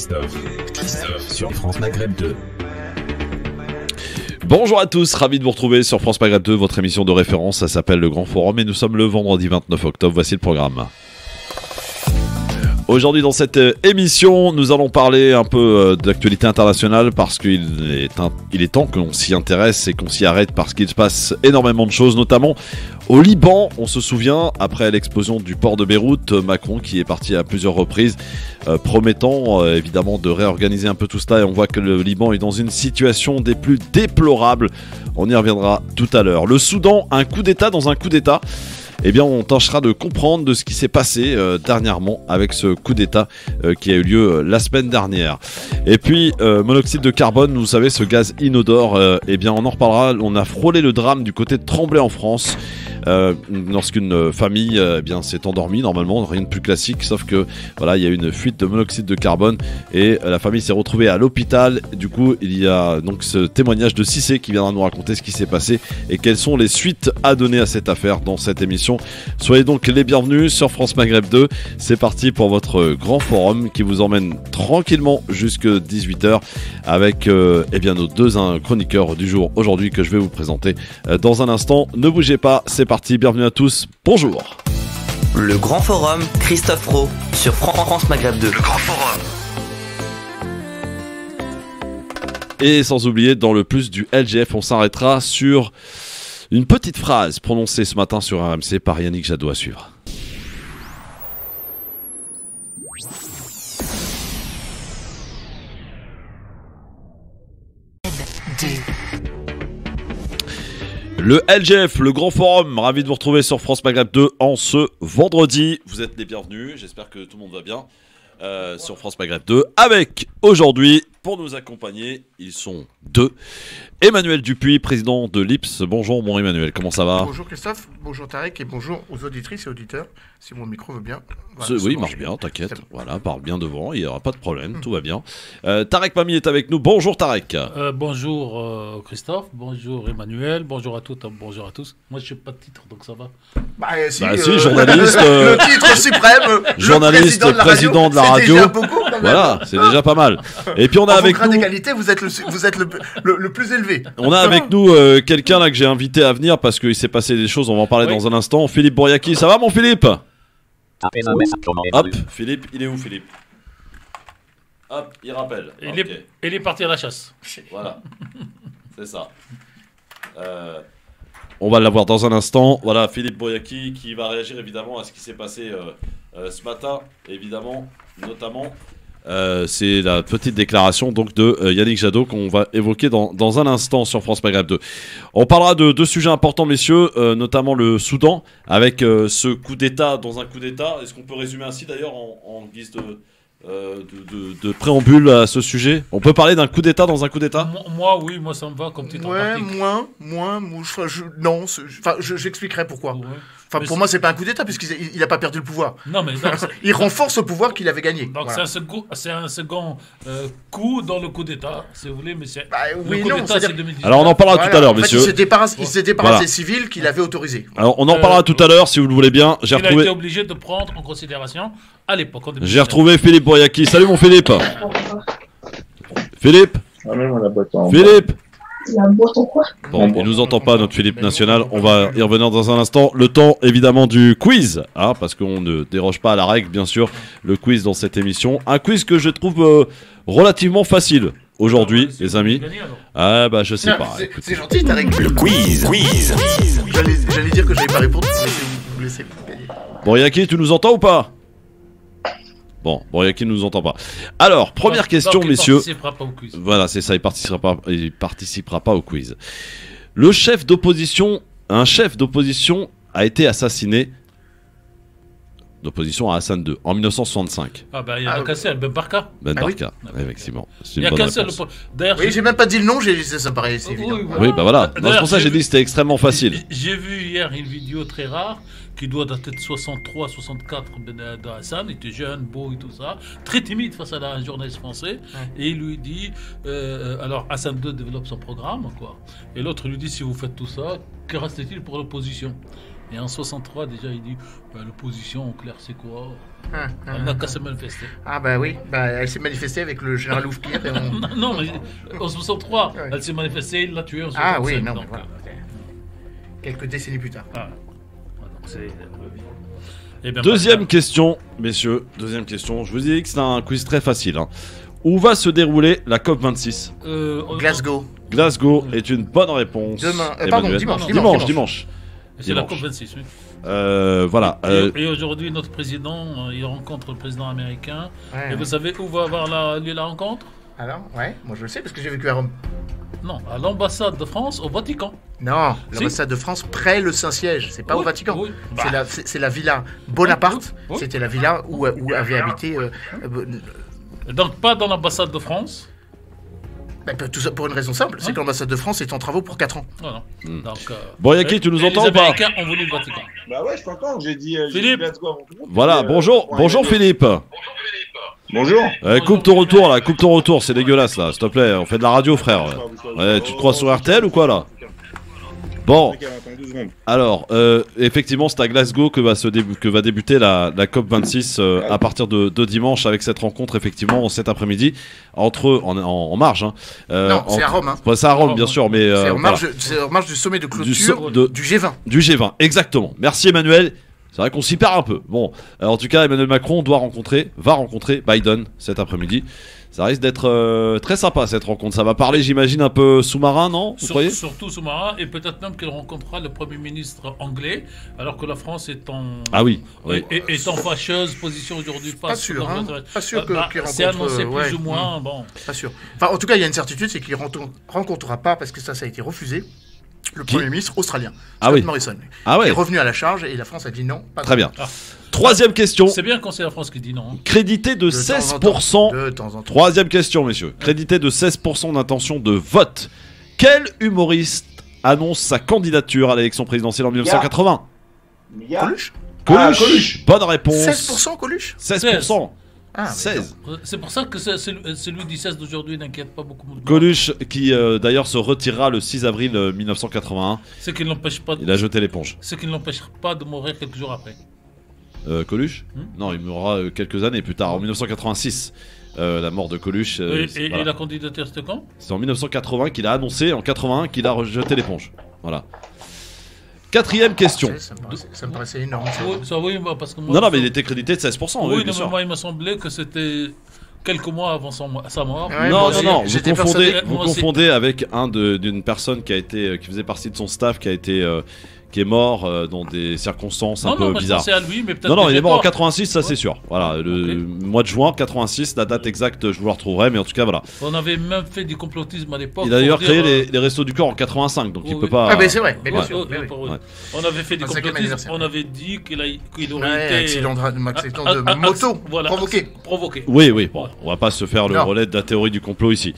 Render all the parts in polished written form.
Christophe sur France Maghreb 2. Bonjour à tous, ravi de vous retrouver sur France Maghreb 2, votre émission de référence, ça s'appelle Le Grand Forum et nous sommes le vendredi 29 octobre, voici le programme. Aujourd'hui dans cette émission, nous allons parler un peu d'actualité internationale parce qu'il est temps qu'on s'y intéresse et qu'on s'y arrête parce qu'il se passe énormément de choses, notamment au Liban. On se souvient, après l'explosion du port de Beyrouth, Macron qui est parti à plusieurs reprises promettant évidemment de réorganiser un peu tout cela et on voit que le Liban est dans une situation des plus déplorables. On y reviendra tout à l'heure. Le Soudan, un coup d'État dans un coup d'État. Eh bien, on tâchera de comprendre de ce qui s'est passé dernièrement avec ce coup d'État qui a eu lieu la semaine dernière. Et puis, monoxyde de carbone, vous savez, ce gaz inodore, eh bien, on en reparlera. On a frôlé le drame du côté de Tremblay en France. Lorsqu'une famille eh bien, s'est endormie, normalement, rien de plus classique, sauf que voilà, il y a eu une fuite de monoxyde de carbone et la famille s'est retrouvée à l'hôpital. Du coup, il y a donc ce témoignage de Cissé qui viendra nous raconter ce qui s'est passé et quelles sont les suites à donner à cette affaire dans cette émission. Soyez donc les bienvenus sur France Maghreb 2. C'est parti pour votre grand forum qui vous emmène tranquillement jusque 18h avec eh bien, nos deux chroniqueurs du jour aujourd'hui que je vais vous présenter dans un instant. Ne bougez pas, c'est parti, bienvenue à tous, bonjour. Le Grand Forum, Christophe Rowe sur France Maghreb 2. Le Grand Forum. Et sans oublier, dans le plus du LGF, on s'arrêtera sur une petite phrase prononcée ce matin sur RMC par Yannick Jadot à suivre. Le LGF, le Grand Forum, ravi de vous retrouver sur France Maghreb 2 en ce vendredi. Vous êtes les bienvenus, j'espère que tout le monde va bien sur France Maghreb 2. Avec aujourd'hui, pour nous accompagner, ils sont deux. Emmanuel Dupuis, président de l'IPS. Bonjour mon Emmanuel, comment ça va ? Bonjour Christophe, bonjour Tarek et bonjour aux auditrices et auditeurs, si mon micro veut bien. Voilà, oui, il marche bien, t'inquiète. Voilà, parle bien devant, il n'y aura pas de problème, tout va bien. Tarek Mami est avec nous. Bonjour Tarek. Bonjour Christophe, bonjour Emmanuel, bonjour à toutes, bonjour à tous. Moi je n'ai pas de titre, donc ça va. Si, journaliste. Le titre suprême, journaliste, président de la radio. C'est déjà beaucoup, quand même. Voilà, c'est déjà pas mal. Et puis on a avec nous. D'égalité, vous êtes le plus élevé. On a avec nous quelqu'un là que j'ai invité à venir parce qu'il s'est passé des choses, on va en parler dans un instant. Philippe Bouriaki, ça va mon Philippe ? Hop, Philippe, il est où Philippe ? Hop, il rappelle. Il est parti à la chasse. Voilà, c'est ça. On va l'avoir dans un instant. Voilà, Philippe Bouriaki qui va réagir évidemment à ce qui s'est passé ce matin, évidemment, notamment. C'est la petite déclaration donc de Yannick Jadot qu'on va évoquer dans un instant sur France Maghreb 2. On parlera de deux sujets importants messieurs, notamment le Soudan avec ce coup d'État dans un coup d'État. Est-ce qu'on peut résumer ainsi d'ailleurs en guise de préambule à ce sujet ? On peut parler d'un coup d'État dans un coup d'État ? Moi ça me va comme titre. Ouais, j'expliquerai pourquoi. Ouais. Enfin, pour moi, c'est pas un coup d'État puisqu'il n'a pas perdu le pouvoir. Non, mais il renforce le pouvoir qu'il avait gagné. Donc voilà. c'est un second coup dans le coup d'État, si vous voulez, mais c'est oui, le coup d'État, c'est 2018. Alors on en parlera tout à l'heure, en fait, messieurs. Il s'est débarrassé des civils qu'il avait autorisés. Alors on en parlera tout à l'heure, si vous le voulez bien. Il a été obligé de prendre en considération à l'époque. J'ai retrouvé Philippe Bouriaki. Salut mon Philippe. Philippe. Philippe. La boîte en quoi ? Bon, il nous entend pas, notre Philippe National. On va y revenir dans un instant. Le temps, évidemment, du quiz, hein, parce qu'on ne déroge pas à la règle, bien sûr, le quiz dans cette émission. Un quiz que je trouve relativement facile aujourd'hui, les amis. Ah, bah, je sais pas. C'est gentil, Tarek. Le quiz. J'allais dire que j'allais pas répondre, mais vous laissez gagner. Bouriaki, tu nous entends ou pas ? Bon, Bouriaki ne nous entend pas. Alors, première question, messieurs. Il participera pas au quiz. Voilà, c'est ça, il participera pas au quiz. Un chef d'opposition a été assassiné. D'opposition à Hassan II en 1965. Ah bah il y a qu'un seul, Ben Barka. Ben Barka, effectivement. Il y a qu'un seul. D'ailleurs, oui, j'ai même pas dit le nom, ça me paraît évident. Oui, bah voilà. C'est pour ça que j'ai dit que c'était extrêmement facile. J'ai vu hier une vidéo très rare qui doit dater de 63, 64 de Hassan. Il était jeune, beau et tout ça. Très timide face à un journaliste français. Et il lui dit alors Hassan II développe son programme, quoi. Et l'autre lui dit si vous faites tout ça, que reste-t-il pour l'opposition ? Et en 63, déjà, il dit l'opposition, en clair, c'est quoi? Ah, Elle n'a qu'à se manifester. Ah bah oui, bah, elle s'est manifestée avec le général Oufkir. Et on... Non, mais en 63, Ouais. elle s'est manifestée, il l'a tué en 65. Ah oui, non, donc, mais voilà. Quelques décennies plus tard. ah. Donc, c'est... Eh bien, Deuxième question, messieurs. Deuxième question. Je vous ai dit que c'était un quiz très facile. Hein. Où va se dérouler la COP26? Glasgow. Glasgow est une bonne réponse. Demain. Emmanuel. Pardon, Dimanche. C'est la dimanche. COP26, oui. Voilà. Et aujourd'hui, notre président, il rencontre le président américain. Ouais. Et vous savez où va avoir lieu la rencontre? Alors, ouais, moi je le sais parce que j'ai vécu à Rome. Non, à l'ambassade de France au Vatican. Non, Si. l'ambassade de France près le Saint-Siège, c'est pas au Oui, Vatican. oui. C'est la villa Bonaparte. Oui. C'était la villa où avait habité. Donc pas dans l'ambassade de France. Tout ça pour une raison simple, c'est Hein que l'ambassade de France est en travaux pour 4 ans. Voilà. Donc, Bon, Yaki, tu nous et entends les ou pas? Américains ont voulu le Vatican. Bah ouais, je t'entends, j'ai dit Philippe. Glasgow avant tout le monde. Voilà, Et, bonjour, pour bonjour Emmanuel. Philippe. Bonjour. Coupe ton retour là, coupe ton retour, c'est dégueulasse là, s'il te plaît, on fait de la radio frère. Ouais, tu te crois sur RTL ou quoi là? Bon, Ok, attends 2 secondes. alors, effectivement, c'est à Glasgow que va débuter la COP26 à partir de dimanche avec cette rencontre, effectivement, cet après-midi, en marge. Hein, Non, c'est à Rome. Hein. Ouais, c'est à Rome, bien sûr, mais C'est en voilà. marge du sommet de clôture du G20. Du G20, exactement. Merci Emmanuel. C'est vrai qu'on s'y perd un peu. Bon, en tout cas, Emmanuel Macron va rencontrer Biden cet après-midi. Ça risque d'être très sympa cette rencontre. Ça va parler, j'imagine, un peu sous-marin, non? Vous croyez? Surtout sous-marin, et peut-être même qu'il rencontrera le Premier ministre anglais, alors que la France est en, Ah oui, oui. est en fâcheuse position aujourd'hui. Pas sûr, hein. Pas sûr qu'il c'est annoncé rencontre. plus ou moins. Bon. Pas sûr. Enfin, en tout cas, il y a une certitude, c'est qu'il rencontrera pas, parce que ça a été refusé, le Premier ministre australien, Ah Scott oui. Morrison. Ah Il ouais, est revenu à la charge et la France a dit non. Pas très de- bien. Ah. Troisième question, C'est bien quand c'est la France qui dit non. hein. crédité de De temps en temps. 16%. De temps en temps. Troisième question, messieurs. Crédité de 16% d'intention de vote. Quel humoriste annonce sa candidature à l'élection présidentielle en 1980? Mia. Coluche Coluche. Coluche. Bonne réponse. 16% Coluche 16%. Ah, 16. C'est pour ça que celui du 16 d'aujourd'hui n'inquiète pas beaucoup. de monde. Coluche qui d'ailleurs se retirera le 6 avril 1981. Ce qui ne l'empêche pas, Il a jeté l'éponge. ce qui ne l'empêche pas de mourir quelques jours après. Coluche Non, il mourra quelques années plus tard, en 1986. La mort de Coluche. Et voilà. la candidature, c'était quand? C'est en 1980 qu'il a annoncé, en 81 qu'il a rejeté l'éponge. Voilà. Quatrième question. Ça me paraissait énorme. ça. Oui, ça, oui, bah, parce que moi, Non, non, mais il était crédité de 16%. Oui, Oui, non, bien mais sûr. moi, il m'a semblé que c'était quelques mois avant sa mort. Ouais, moi Non, aussi, non, non, j'étais vous persuadé- moi aussi. confondez avec d'une personne qui faisait partie de son staff, qui est mort dans des circonstances un Non, peu non, moi, je bizarres. pensais à lui, mais peut-être. Non, non, que il j'ai est mort en tort. 86, ça c'est Ouais. sûr. Voilà, le mois de juin 86, la date exacte, je vous la retrouverai, mais en tout cas, voilà. On avait même fait du complotisme à l'époque. Il a d'ailleurs pour dire, créé les Restos du Cœur en 85, donc il oui, peut oui. pas. Ah, mais c'est vrai, mais bien Ouais, sûr. ouais, mais oui. pour eux. Ouais. On avait fait du Un cinquième complotisme, anniversaire. on avait dit qu'il aurait Ouais, été. accident de Ah, moto voilà, provoqué. Provoqué. Oui, oui, bon, on va pas se faire le Non. relais de la théorie du complot ici.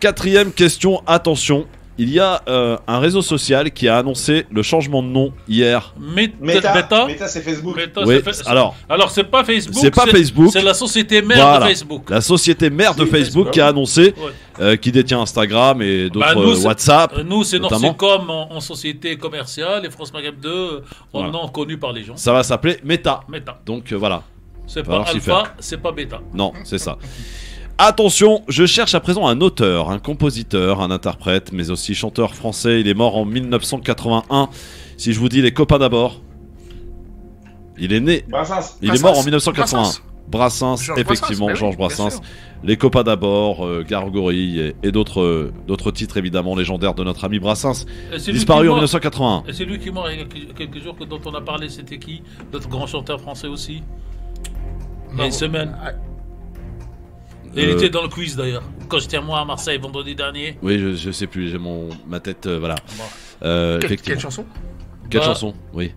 Quatrième question, attention. Il y a un réseau social qui a annoncé le changement de nom hier. Meta, c'est Facebook. Meta, Oui, c'est fait- alors, Alors, c'est pas Facebook. c'est pas Facebook. C'est la société mère Voilà. de Facebook. La société mère de C'est Facebook Facebook. qui a annoncé, Ouais. qui détient Instagram et d'autres Bah, nous, c'est- WhatsApp. Nous, c'est notamment. Norsecom en société commerciale et France Maghreb 2 en Voilà. nom connu par les gens. Ça va s'appeler Meta. Meta. Donc voilà. C'est va pas s'y alpha, c'est pas bêta. Non, c'est ça. Attention, je cherche à présent un auteur, un compositeur, un interprète, mais aussi chanteur français. Il est mort en 1981. Si je vous dis les copains d'abord, il est né, Brassens. il est mort en 1981. Brassens. Brassens, Georges effectivement, Brassens, Georges bah oui, bien Brassens. sûr. Les copains d'abord, Gargory et d'autres titres évidemment légendaires de notre ami Brassens, Et c'est lui disparu qui en mort- 1981. Et c'est lui qui est mort il y a quelques jours dont on a parlé, c'était qui? Notre grand chanteur français aussi. Il y a une semaine. Et il Euh, était dans le quiz d'ailleurs. Quand j'étais moi à Marseille vendredi dernier. Oui, je sais plus, j'ai ma tête, voilà. Bon. Effectivement. Quelle chanson Quelle Bah, chanson? Oui.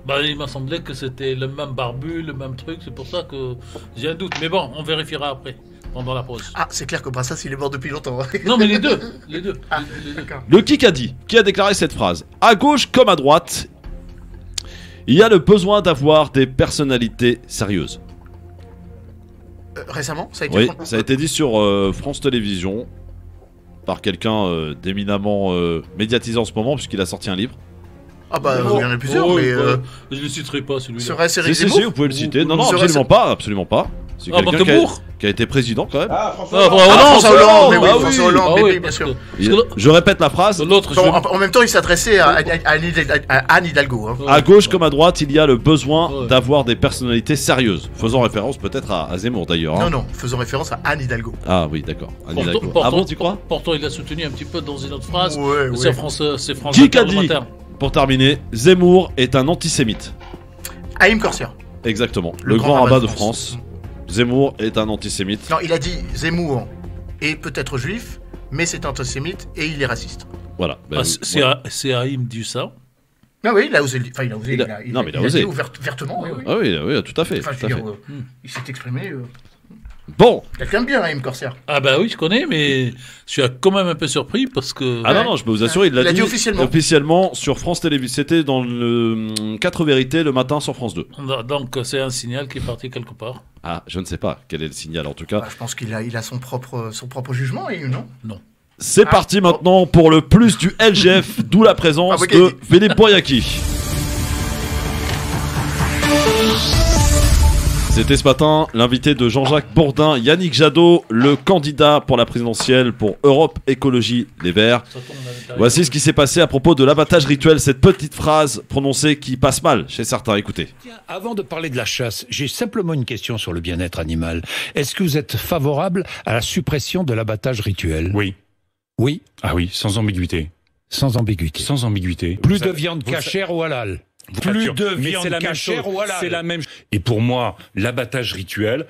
Bah, il m'a semblé que c'était le même barbu, le même truc. C'est pour ça que j'ai un doute. Mais bon, on vérifiera après, pendant la pause. Ah, c'est clair que Brassens, il est mort depuis longtemps. Non, mais les deux. Les deux. Ah, les deux. d'accord. Le Kikadi, qui a déclaré cette phrase. À gauche comme à droite, il y a le besoin d'avoir des personnalités sérieuses. Récemment, ça a été Oui, ça a été dit sur France Télévisions par quelqu'un d'éminemment médiatisé en ce moment, puisqu'il a sorti un livre. Ah bah, il y en a plusieurs, mais... Je ne le citerai pas, celui-là. Serait-ce Éric Zemmour ? Si, vous pouvez le citer. Non, absolument pas. C'est quelqu'un qui a été président, quand même. François Hollande, mais oui, François Hollande, bien sûr. Je répète la phrase. En même temps, il s'adressait à Anne Hidalgo. À gauche comme à droite, il y a le besoin d'avoir des personnalités sérieuses. Faisant référence peut-être à Zemmour, d'ailleurs. Non, faisons référence à Anne Hidalgo. Ah oui, d'accord. Ah bon, tu crois ? Pourtant, il l'a soutenu un petit peu dans une autre phrase. C'est France Qui a dit, pour terminer, Zemmour est un antisémite. Haïm Corsia. Exactement. Le grand rabbin de France. Zemmour est un antisémite. Non, il a dit Zemmour est peut-être juif, mais c'est antisémite et il est raciste. Voilà. C'est Haïm dit ça. Ah oui, il a osé. Enfin, il a osé. Il a osé. Dit ouvertement. Ah oui, tout à fait. Enfin, il s'est exprimé. Bon. Quelqu'un de bien, Haïm Corsia. Ah bah oui, je connais, mais je suis quand même un peu surpris parce que... Ah non, je peux vous assurer, il l'a dit officiellement sur France Télévisions. C'était dans le 4 vérités le matin sur France 2. Donc c'est un signal qui est parti quelque part. Ah, je ne sais pas quel est le signal en tout cas. Je pense qu'il a son propre jugement, non ? Non. C'est parti maintenant pour le plus du LGF, d'où la présence de Philippe Boyaki. C'était ce matin l'invité de Jean-Jacques Bourdin, Yannick Jadot, le candidat pour la présidentielle pour Europe Écologie Les Verts. Voici ce qui s'est passé à propos de l'abattage rituel, cette petite phrase prononcée qui passe mal chez certains. Écoutez. Avant de parler de la chasse, j'ai simplement une question sur le bien-être animal. Est-ce que vous êtes favorable à la suppression de l'abattage rituel ? Oui. Oui ? Ah oui, sans ambiguïté. Sans ambiguïté. Sans ambiguïté. Plus de viande cachère ou halal ? Plus de viande cachère ou halal. C'est la même chose. Et pour moi, l'abattage rituel,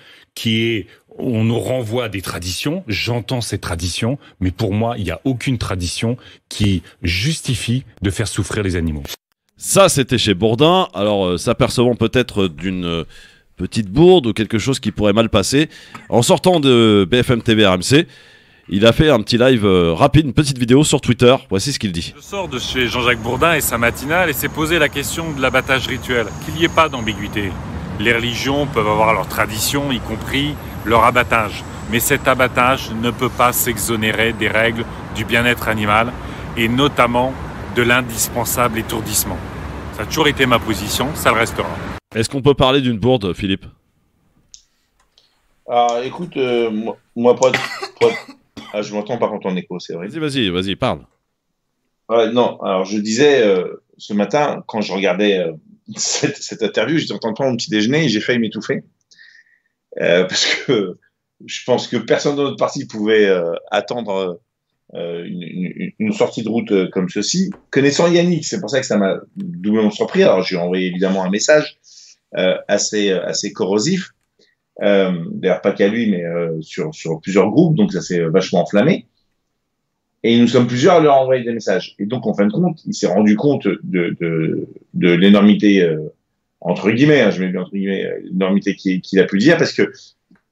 on nous renvoie à des traditions, j'entends ces traditions, mais pour moi, il n'y a aucune tradition qui justifie de faire souffrir les animaux. Ça, c'était chez Bourdin. Alors, s'apercevant peut-être d'une petite bourde ou quelque chose qui pourrait mal passer, en sortant de BFM TV RMC, il a fait un petit live rapide, une petite vidéo sur Twitter. Voici ce qu'il dit. Je sors de chez Jean-Jacques Bourdin et sa matinale et s'est posé la question de l'abattage rituel. Qu'il n'y ait pas d'ambiguïté. Les religions peuvent avoir leurs traditions, y compris leur abattage. Mais cet abattage ne peut pas s'exonérer des règles du bien-être animal et notamment de l'indispensable étourdissement. Ça a toujours été ma position, ça le restera. Est-ce qu'on peut parler d'une bourde, Philippe ? Alors, écoute, moi, Ah, je m'entends par contre en écho, c'est vrai. Vas-y, parle. Non, alors je disais, ce matin, quand je regardais cette interview, j'étais en train de prendre mon petit déjeuner et j'ai failli m'étouffer. Parce que je pense que personne dans notre parti pouvait attendre une sortie de route comme ceci. Connaissant Yannick, c'est pour ça que ça m'a doublement surpris. Alors j'ai envoyé évidemment un message assez corrosif. D'ailleurs pas qu'à lui mais sur plusieurs groupes, donc ça s'est vachement enflammé et nous sommes plusieurs à leur envoyer des messages et donc en fin de compte il s'est rendu compte de l'énormité entre guillemets, je mets bien entre guillemets, l'énormité qu'il a pu dire parce que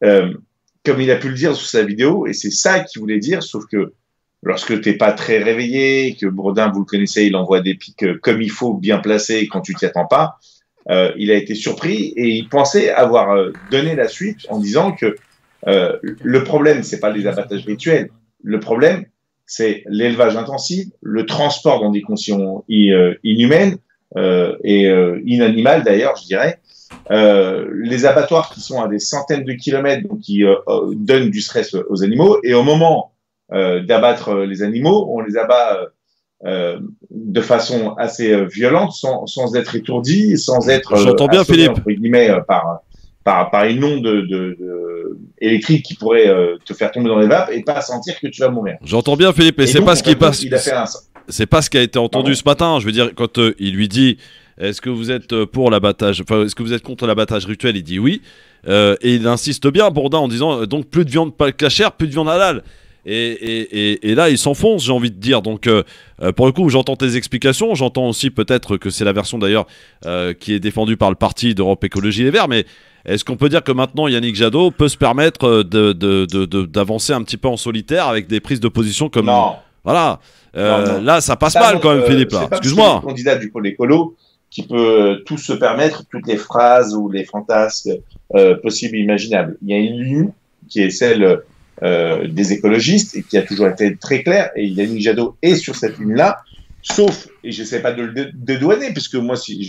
comme il a pu le dire sur sa vidéo et c'est ça qu'il voulait dire, sauf que lorsque t'es pas très réveillé, que Bourdin vous le connaissez, il envoie des pics comme il faut bien placés quand tu t'y attends pas. Il a été surpris et il pensait avoir donné la suite en disant que le problème, c'est pas les abattages rituels. Le problème, c'est l'élevage intensif, le transport dans des conditions inhumaines et inanimales d'ailleurs, je dirais. Les abattoirs qui sont à des centaines de kilomètres, donc qui donnent du stress aux animaux. Et au moment d'abattre les animaux, on les abat de façon assez violente, sans être étourdi, sans être j'entends bien Philippe entre guillemets par une onde électrique qui pourrait te faire tomber dans les vapes et pas sentir que tu vas mourir. J'entends bien Philippe, et c'est donc, pas ce qui passe. C'est pas ce qui a été entendu ce matin. Je veux dire, quand il lui dit est-ce que vous êtes pour l'abattage, enfin est-ce que vous êtes contre l'abattage rituel, il dit oui, et il insiste bien Bourdin en disant donc plus de viande cachère, plus de viande halal. Et là, il s'enfonce, j'ai envie de dire. Donc, pour le coup, j'entends tes explications. J'entends aussi peut-être que c'est la version d'ailleurs qui est défendue par le parti d'Europe Écologie Les Verts. Mais est-ce qu'on peut dire que maintenant Yannick Jadot peut se permettre d'avancer un petit peu en solitaire avec des prises de position comme non. Voilà. Non. Là, ça passe mal quand même, Philippe. Là. Excuse-moi. C'est le candidat du pôle écolo qui peut tout se permettre, toutes les phrases ou les fantasmes possibles et imaginables. Il y a une ligne qui est celle des écologistes et qui a toujours été très clair, et Yannick Jadot est sur cette ligne-là, Sauf, et je n'essaie pas de le dédouaner, parce que moi, si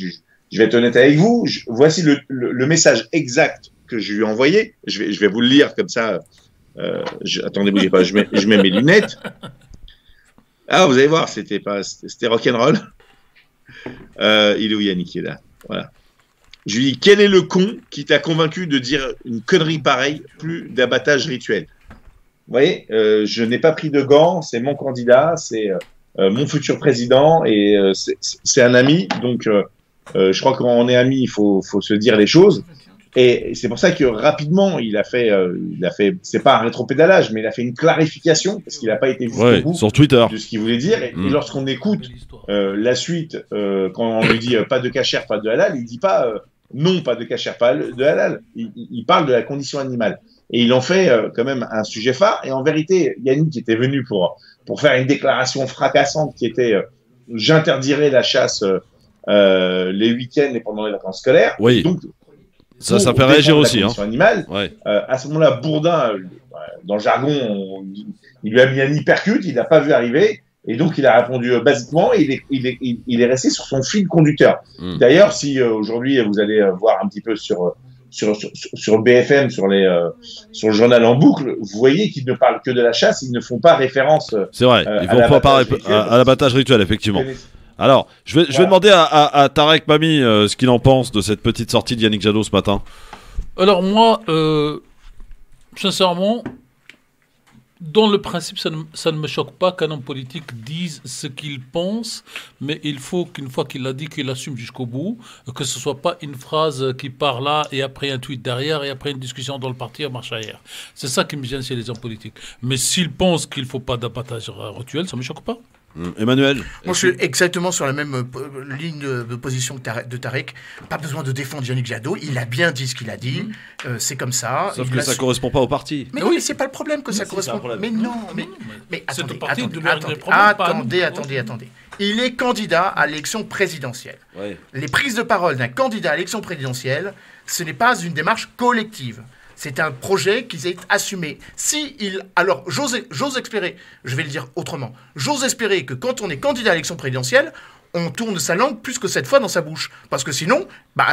je vais être honnête avec vous, voici le message exact que je lui ai envoyé. Je vais vous le lire comme ça. Attendez, bougez pas, je mets mes lunettes. Ah, vous allez voir, c'était rock'n'roll. Il est où Yannick? Il est là. Voilà. Je lui dis, quel est le con qui t'a convaincu de dire une connerie pareille, plus d'abattage rituel? Vous voyez, je n'ai pas pris de gants, c'est mon candidat, c'est mon futur président, et c'est un ami, donc je crois que quand on est amis, il faut se dire les choses. Et c'est pour ça que rapidement, il a fait, c'est pas un rétropédalage, mais il a fait une clarification, parce qu'il n'a pas été jusqu'au bout sur Twitter de ce qu'il voulait dire. Et lorsqu'on écoute la suite, quand on lui dit pas de cachère, pas de halal, il dit pas non, pas de cachère, pas de halal. Il parle de la condition animale. Et il en fait quand même un sujet phare. Et en vérité, Yannick était venu pour faire une déclaration fracassante qui était j'interdirai la chasse les week-ends et pendant les vacances scolaires. Oui. Donc, ça fait réagir aussi. Animale, à ce moment-là, Bourdin, dans le jargon, il lui a mis un hypercute, il n'a pas vu arriver, et donc il a répondu basiquement, et il est resté sur son fil conducteur. D'ailleurs, si aujourd'hui vous allez voir un petit peu sur BFM, sur le journal en boucle, vous voyez qu'ils ne parlent que de la chasse, ils ne font pas référence. C'est vrai, ils ne font pas à l'abattage rituel, effectivement. Alors, je vais demander à Tarek Mami ce qu'il en pense de cette petite sortie de Yannick Jadot ce matin. Alors moi, sincèrement, dans le principe, ça ne me choque pas qu'un homme politique dise ce qu'il pense, mais il faut qu'une fois qu'il l'a dit, qu'il l'assume jusqu'au bout, que ce ne soit pas une phrase qui part là, et après un tweet derrière, et après une discussion dans le parti en marche arrière. C'est ça qui me gêne chez les hommes politiques. Mais s'il pense qu'il ne faut pas d'abattage rituel, ça ne me choque pas. Emmanuel? Moi, je suis exactement sur la même ligne de position de Tarek. Pas besoin de défendre Yannick Jadot. Il a bien dit ce qu'il a dit. C'est comme ça. Sauf que ça ne correspond pas au parti. Mais oui, c'est pas le problème que ça correspond. Mais non, mais attendez. Il est candidat à l'élection présidentielle. Ouais. Les prises de parole d'un candidat à l'élection présidentielle, ce n'est pas une démarche collective. C'est un projet qui est assumé. Alors, j'ose espérer, je vais le dire autrement, j'ose espérer que quand on est candidat à l'élection présidentielle, on tourne sa langue plus que cette fois dans sa bouche. Parce que sinon,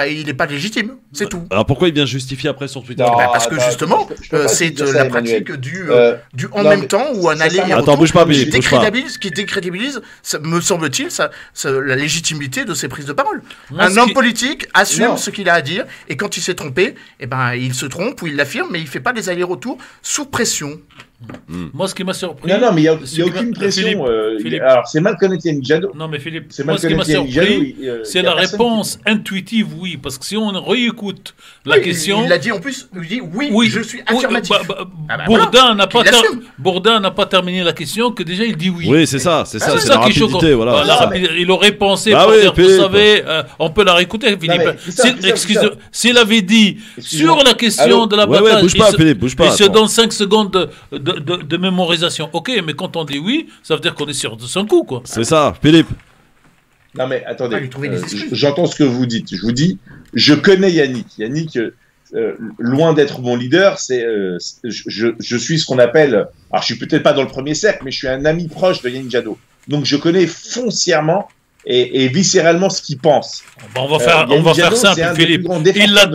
il n'est pas légitime. C'est tout. Alors pourquoi il vient justifier après sur Twitter? Parce que justement, c'est la pratique du en même temps ou un aller et retour qui décrédibilise, me semble-t-il, la légitimité de ses prises de parole. Un homme politique assume ce qu'il a à dire, et quand il s'est trompé, il se trompe ou il l'affirme, mais il ne fait pas des allers-retours sous pression. Moi, ce qui m'a surpris. Non, mais il n'y a aucune pression. Philippe. Alors, c'est mal connaître Yannick Jadot. Non, mais Philippe, moi, ce qui m'a surpris, c'est la réponse intuitive, oui. Parce que si on réécoute la question. Il l'a dit en plus, il dit oui, je suis affirmatif. Bourdin n'a pas terminé la question, que déjà il dit oui. Oui, c'est ça, c'est la rapidité. Voilà. Il aurait pensé, vous savez, on peut la réécouter, Philippe. Excusez-moi, s'il avait dit sur la question de la bataille, bouge pas. Il se donne 5 secondes de mémorisation. Ok, mais quand on dit oui, ça veut dire qu'on est sûr de son coup, quoi. C'est ça, Philippe. Non, mais attendez, j'entends ce que vous dites. Je vous dis, je connais Yannick. Yannick, loin d'être mon leader, je suis ce qu'on appelle, alors je suis peut-être pas dans le premier cercle, mais je suis un ami proche de Yannick Jadot. Donc je connais foncièrement et viscéralement ce qu'il pense. On va faire simple, Philippe. Il l'a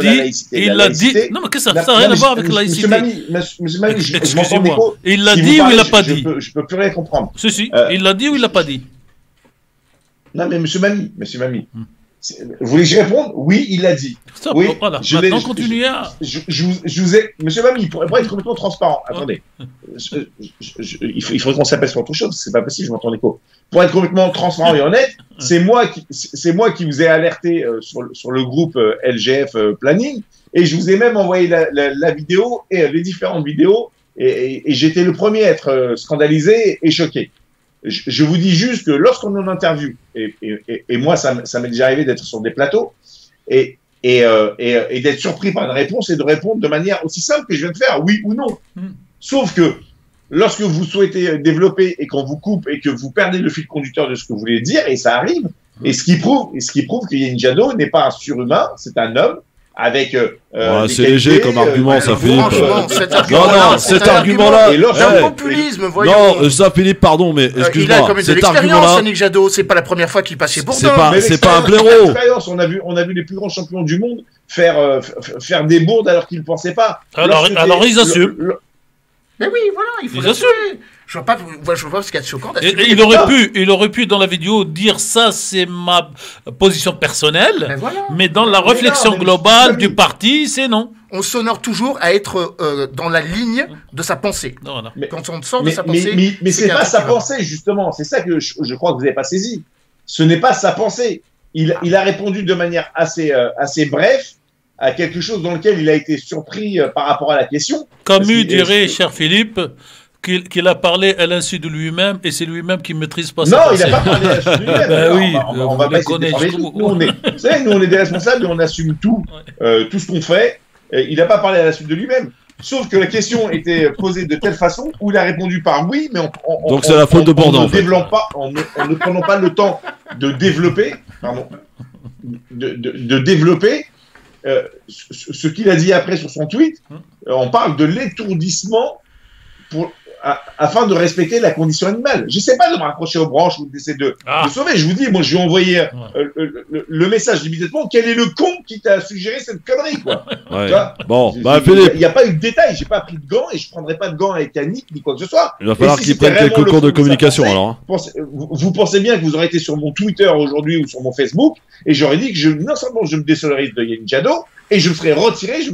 dit. Non, mais qu'est-ce que ça n'a rien à voir avec la laïcité? Monsieur Mami, je m'entends d'écho. Il l'a dit ou il l'a pas dit? Je peux plus rien comprendre. Si, il l'a dit ou il l'a pas dit? Non, mais Monsieur Mami, vous voulez que je réponde? Oui, il l'a dit. Stop, oui, voilà. Maintenant, continuez à... Je vous ai... Monsieur Mami, pour être complètement transparent, attendez. Il faudrait qu'on s'appelle sur autre chose, c'est pas possible, je m'entends l'écho. Pour être complètement transparent et honnête, c'est moi qui vous ai alerté sur le groupe LGF Planning, et je vous ai même envoyé la vidéo et les différentes vidéos, et j'étais le premier à être scandalisé et choqué. Je vous dis juste que lorsqu'on est en interview, et moi ça m'est déjà arrivé d'être sur des plateaux, et d'être surpris par une réponse et de répondre de manière aussi simple que je viens de faire, oui ou non. Sauf que lorsque vous souhaitez développer et qu'on vous coupe et que vous perdez le fil conducteur de ce que vous voulez dire, et ça arrive, et ce qui prouve que Yannick Jadot n'est pas un surhumain, c'est un homme avec. C'est léger comme argument, ça, Philippe. Franchement, cet argument-là. C'est un populisme, voyons. Non, ça, Philippe, pardon, mais il a excuse-moi. quand même de Cet l'expérience, argument-là. Yannick Jadot. C'est pas la première fois qu'il passe chez Bourdin. C'est pas un blaireau. On a vu les plus grands champions du monde faire des bourdes alors qu'ils ne pensaient pas. Alors ils assument. Mais oui, voilà, il faut l'assumer. Je vois pas ce qu'il y a de choquant d'assumer. Il aurait pu dans la vidéo dire ça, c'est ma position personnelle, mais dans la réflexion globale du parti, c'est non. On s'honore toujours à être dans la ligne de sa pensée. Voilà. Quand on sort de sa pensée. Mais c'est pas sa pensée, justement. C'est ça que je crois que vous n'avez pas saisi. Ce n'est pas sa pensée. Il a répondu de manière assez brève à quelque chose dans lequel il a été surpris par rapport à la question. Camus dirait, cher Philippe, qu'il a parlé à l'insu de lui-même et c'est lui-même qui ne maîtrise pas sa pensée. Non, il n'a pas parlé à l'insu de lui-même. Oui, on va pas essayer de déformer tout. Vous savez, nous, on est des responsables et on assume tout ce qu'on fait. Il n'a pas parlé à la suite de lui-même. Sauf que la question était posée de telle façon où il a répondu par oui, mais donc c'est la faute de Bourdin. En ne prenant pas le temps de développer, de développer ce qu'il a dit après sur son tweet. On parle de l'étourdissement afin de respecter la condition animale. J'essaie pas de me raccrocher aux branches ou d'essayer de sauver. Je vous dis, moi, je lui ai envoyé le message immédiatement. Quel est le con qui t'a suggéré cette connerie, quoi? Bon, Philippe. Il n'y a pas eu de détail. J'ai pas pris de gants et je prendrai pas de gants avec Yannick ni quoi que ce soit. Il va falloir qu'il prenne quelques cours de communication, alors. Vous pensez bien que vous aurez été sur mon Twitter aujourd'hui ou sur mon Facebook et j'aurais dit que non seulement je me désolidarise de Yannick Jadot, et je me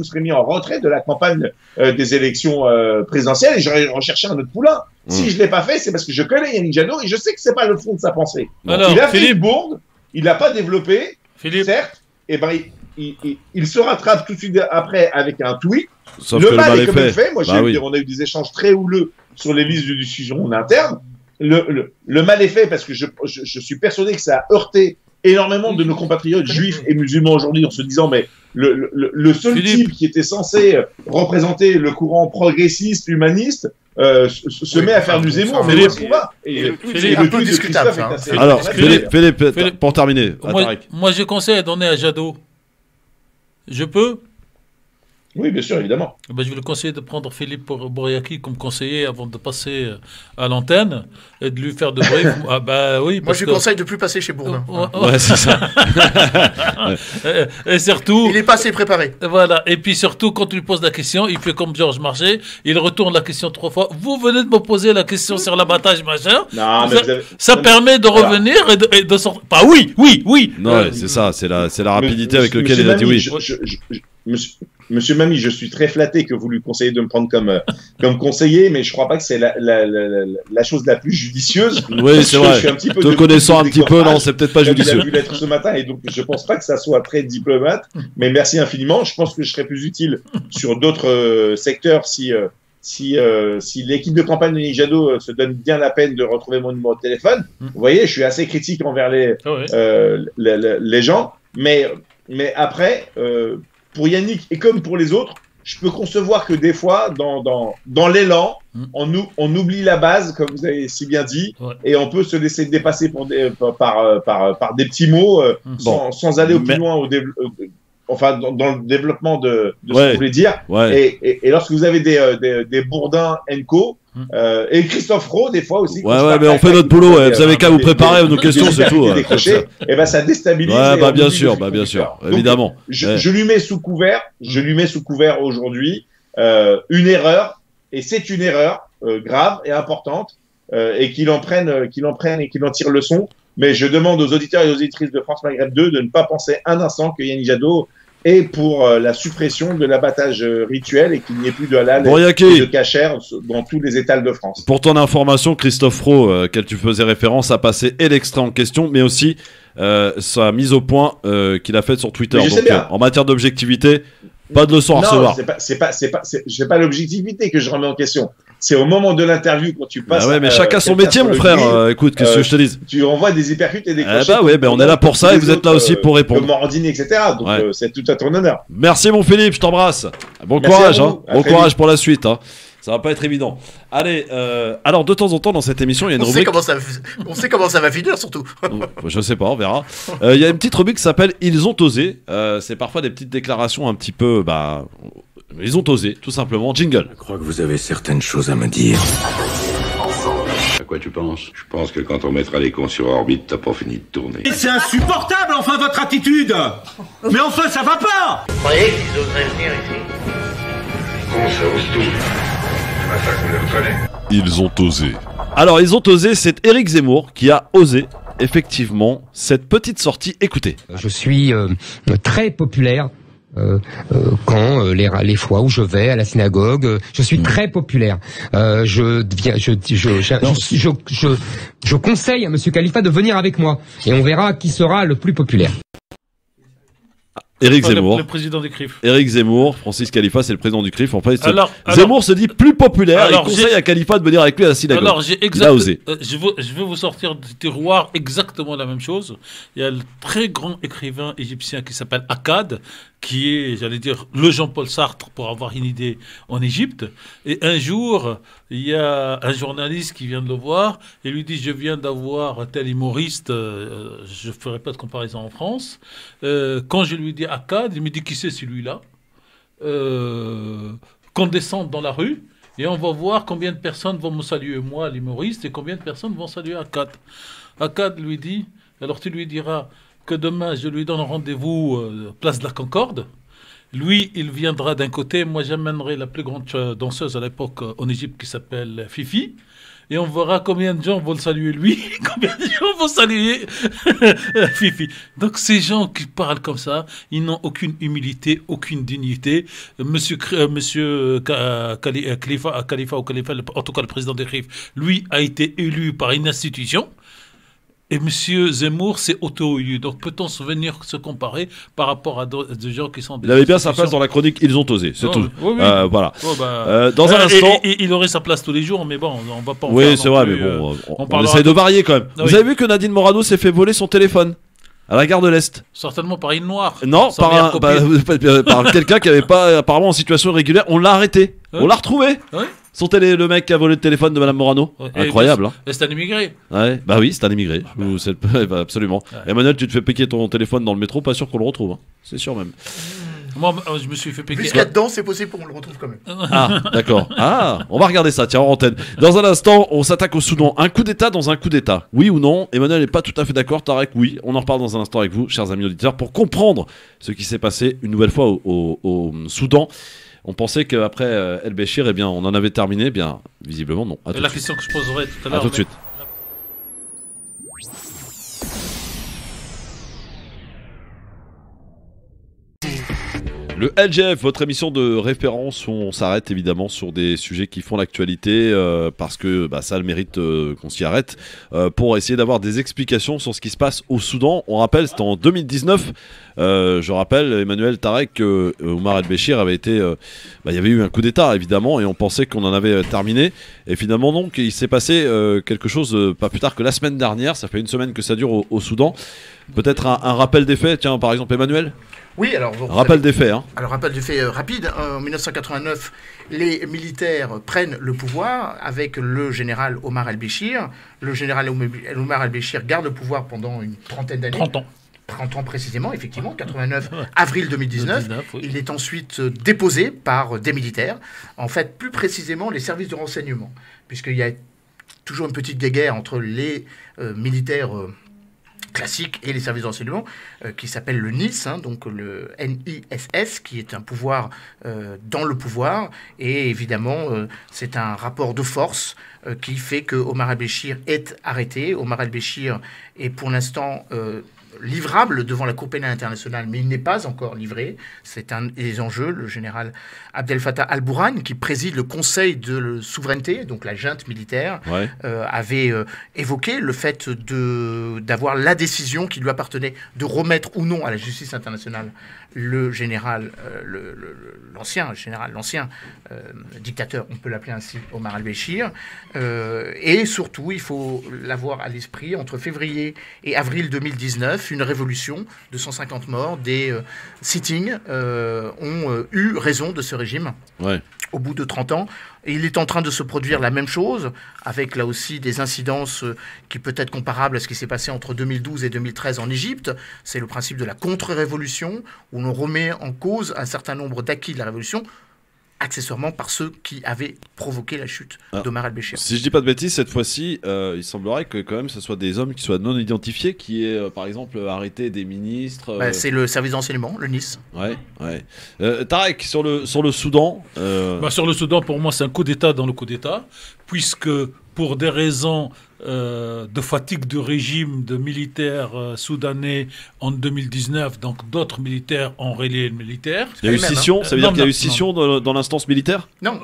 serais mis en retrait de la campagne des élections présidentielles et j'aurais recherché un autre poulain. Si je l'ai pas fait, c'est parce que je connais Yannick Jadot et je sais que c'est pas le fond de sa pensée. Alors, il a fait une bourde, il l'a pas développé, certes, et il se rattrape tout de suite après avec un tweet. Sauf le que mal est comme il fait. Moi, on a eu des échanges très houleux sur les listes de diffusion en interne. Le mal est fait parce que je suis persuadé que ça a heurté énormément de nos compatriotes juifs et musulmans aujourd'hui en se disant mais le seul type qui était censé représenter le courant progressiste, humaniste, se met à faire du Zemmour, mais où est-ce qu'on va? C'est un peu discutable. Alors, Philippe, pour terminer, moi j'ai conseil à donner à Jadot. Je peux? Oui, bien sûr, évidemment. Je vais le conseiller de prendre Philippe Bouriaki comme conseiller avant de passer à l'antenne et de lui faire de brief. Oui. Moi, je lui conseille de plus passer chez Bourdin. Ouais, c'est ça. Et surtout... Il est pas assez préparé. Voilà. Et puis surtout, quand tu lui poses la question, il fait comme Georges Marchais, il retourne la question 3 fois. Vous venez de me poser la question sur l'abattage machin. Non, ça permet de revenir et de sortir... Oui. Non, c'est ça, c'est la rapidité avec laquelle il a dit oui. Monsieur Mamie, je suis très flatté que vous lui conseillez de me prendre comme conseiller, mais je crois pas que c'est la chose la plus judicieuse. Oui, c'est vrai. Te connaissant un petit peu, non, c'est peut-être pas judicieux. Il a vu l'être ce matin et donc je pense pas que ça soit très diplomate, mais merci infiniment. Je pense que je serais plus utile sur d'autres secteurs si l'équipe de campagne de Yannick Jadot se donne bien la peine de retrouver mon numéro de téléphone. Vous voyez, je suis assez critique envers les gens, mais après, pour Yannick et comme pour les autres, je peux concevoir que des fois, dans l'élan, on oublie la base, comme vous avez si bien dit, et on peut se laisser dépasser par des petits mots sans aller au plus loin dans le développement de ce que vous voulez dire. Et lorsque vous avez des Bourdin & et Christophe Roux, des fois aussi. Mais on fait notre boulot. Vous avez qu'à vous préparer nos questions, c'est tout. Et ça déstabilise. Bien sûr, évidemment. Je lui mets sous couvert aujourd'hui une erreur, et c'est une erreur grave et importante, et qu'il en prenne et qu'il en tire leçon. Mais je demande aux auditeurs et aux auditrices de France Maghreb 2 de ne pas penser un instant que Yannick Jadot est pour la suppression de l'abattage rituel et qu'il n'y ait plus de halal et de kasher dans tous les étals de France. Pour ton information, Christophe Roux, auquel tu faisais référence, a passé et l'extrait en question, mais aussi sa mise au point qu'il a faite sur Twitter. Donc, en matière d'objectivité, pas de leçon à recevoir. C'est pas l'objectivité que je remets en question. C'est au moment de l'interview quand tu passes. Mais chacun son métier, mon frère. Écoute, qu'est-ce que je te dis? Tu envoies des hypercutes et des crochets. On est là pour ça et vous êtes là aussi pour répondre. Comme Morandini, etc. Donc c'est tout à ton honneur. Merci mon Philippe, je t'embrasse. Bon courage, bon courage pour la suite. Ça va pas être évident. Allez, alors de temps en temps dans cette émission, il y a une rubrique... On sait comment ça va finir surtout. Je sais pas, on verra. Il y a une petite rubrique qui s'appelle Ils ont osé. C'est parfois des petites déclarations un petit peu... ils ont osé, tout simplement. Jingle. Je crois que vous avez certaines choses à me dire. À quoi tu penses? Je pense que quand on mettra les cons sur orbite, t'as pas fini de tourner. C'est insupportable, enfin, votre attitude. Mais enfin, ça va pas. Vous croyez qu'ils oseraient venir ici? Con, ça ose tout. C'est pas ça qu'on les reconnaît. Ils ont osé. Alors, ils ont osé, c'est Éric Zemmour qui a osé, effectivement, cette petite sortie. Écoutez. Je suis très populaire. Quand les fois où je vais à la synagogue, je suis très populaire. Je conseille à Monsieur Khalifa de venir avec moi et on verra qui sera le plus populaire. Éric Zemmour. Le président du CRIF. Éric Zemmour, Francis Khalifa, c'est le président du CRIF. En fait, Zemmour se dit plus populaire. Il conseille à Khalifa de venir avec lui à la synagogue. Alors, il a osé. Je veux vous sortir du tiroir exactement la même chose. Il y a le très grand écrivain égyptien qui s'appelle Akkad, qui est, j'allais dire, le Jean-Paul Sartre, pour avoir une idée, en Égypte. Et un jour, il y a un journaliste qui vient de le voir et lui dit: je viens d'avoir un tel humoriste, je ne ferai pas de comparaison en France. Quand je lui dis Akkad, il me dit: qui c'est celui-là? Qu'on descende dans la rue et on va voir combien de personnes vont me saluer, moi, l'humoriste, et combien de personnes vont saluer Akkad. Akkad lui dit: alors tu lui diras que demain je lui donne rendez-vous place de la Concorde. Lui, il viendra d'un côté, moi j'amènerai la plus grande danseuse à l'époque en Égypte qui s'appelle Fifi. Et on verra combien de gens vont le saluer lui, combien de gens vont saluer Fifi. Donc ces gens qui parlent comme ça, ils n'ont aucune humilité, aucune dignité. Monsieur Khalifa, en tout cas le président des CRIF, lui a été élu par une institution. Et Monsieur Zemmour s'est auto-élu. Donc peut-on se comparer par rapport à des gens qui sont... Il avait bien sa place dans la chronique Ils ont osé, c'est tout. Oui. Voilà. Oh, dans un instant... il aurait sa place tous les jours, mais bon, on va pas en faire. Oui, c'est vrai, mais bon, on essaye de varier quand même. Vous avez vu que Nadine Morano s'est fait voler son téléphone à la gare de l'Est? Certainement par une noire. Non, par quelqu'un qui avait pas apparemment en situation irrégulière. On l'a arrêté. On l'a retrouvé. Le mec qui a volé le téléphone de Madame Morano. Incroyable. C'est un immigré. Ouais, bah oui, c'est un immigré. Absolument. Ouais. Emmanuel, tu te fais piquer ton téléphone dans le métro, pas sûr qu'on le retrouve. Hein. C'est sûr même. Moi, je me suis fait piquer. Puisqu'il y a dedans, c'est possible qu'on le retrouve quand même. Ah, d'accord. Ah, on va regarder ça, tiens, en antenne. Dans un instant, on s'attaque au Soudan. Un coup d'État dans un coup d'État. Oui ou non? Emmanuel n'est pas tout à fait d'accord. Tarek, oui. On en reparle dans un instant avec vous, chers amis auditeurs, pour comprendre ce qui s'est passé une nouvelle fois au Soudan. On pensait qu'après El Béchir, eh bien, on en avait terminé. Eh bien, visiblement, non. La question que je poserai tout à l'heure. À tout de suite. Le LGF, votre émission de référence où on s'arrête évidemment sur des sujets qui font l'actualité parce que ça a le mérite qu'on s'y arrête pour essayer d'avoir des explications sur ce qui se passe au Soudan. On rappelle, c'était en 2019. Je rappelle, Emmanuel, Tarek, que Omar El-Béchir avait été... il y avait eu un coup d'État évidemment et on pensait qu'on en avait terminé. Et finalement donc il s'est passé quelque chose pas plus tard que la semaine dernière. Ça fait une semaine que ça dure au Soudan. Peut-être un rappel des faits. Tiens, par exemple, Emmanuel. Oui, alors... Rappel des faits. Alors, rappel des faits rapide. En 1989, les militaires prennent le pouvoir avec le général Omar El-Béchir. Le général Omar El-Béchir garde le pouvoir pendant une trentaine d'années. 30 ans précisément, effectivement, 89, avril 2019. Oui. Il est ensuite déposé par des militaires. En fait, plus précisément, les services de renseignement. Puisqu'il y a toujours une petite guéguerre entre les militaires... classique et les services de renseignement qui s'appelle le NIS, donc le NISS, qui est un pouvoir dans le pouvoir. Et évidemment, c'est un rapport de force qui fait que Omar El-Béchir est arrêté. Omar El-Béchir est pour l'instant livrable devant la Cour pénale internationale, mais il n'est pas encore livré. C'est un des enjeux. Le général Abdel Fattah al-Burhan, qui préside le Conseil de souveraineté, donc la junte militaire, avait évoqué le fait d'avoir la décision qui lui appartenait de remettre ou non à la justice internationale le général, l'ancien dictateur, on peut l'appeler ainsi, Omar El-Béchir. Et surtout, il faut l'avoir à l'esprit, entre février et avril 2019, une révolution de 150 morts, des sit-ins ont eu raison de ce régime au bout de 30 ans. Et il est en train de se produire la même chose, avec là aussi des incidences qui peut être comparables à ce qui s'est passé entre 2012 et 2013 en Égypte. C'est le principe de la contre-révolution, où l'on remet en cause un certain nombre d'acquis de la révolution, accessoirement par ceux qui avaient provoqué la chute d'Omar el-Béchir. Si je dis pas de bêtises, cette fois-ci, il semblerait que quand même ce soit des hommes qui soient non identifiés, qui aient par exemple arrêté des ministres. C'est le service d'enseignement, le NIS. Ouais. Tarek, sur le Soudan. Sur le Soudan, pour moi, c'est un coup d'État dans le coup d'État, puisque pour des raisons de fatigue de régime de militaires soudanais en 2019, donc d'autres militaires ont relayé le militaire. Il y a eu scission, ça veut dire qu'il y a eu scission dans l'instance militaire ? Non.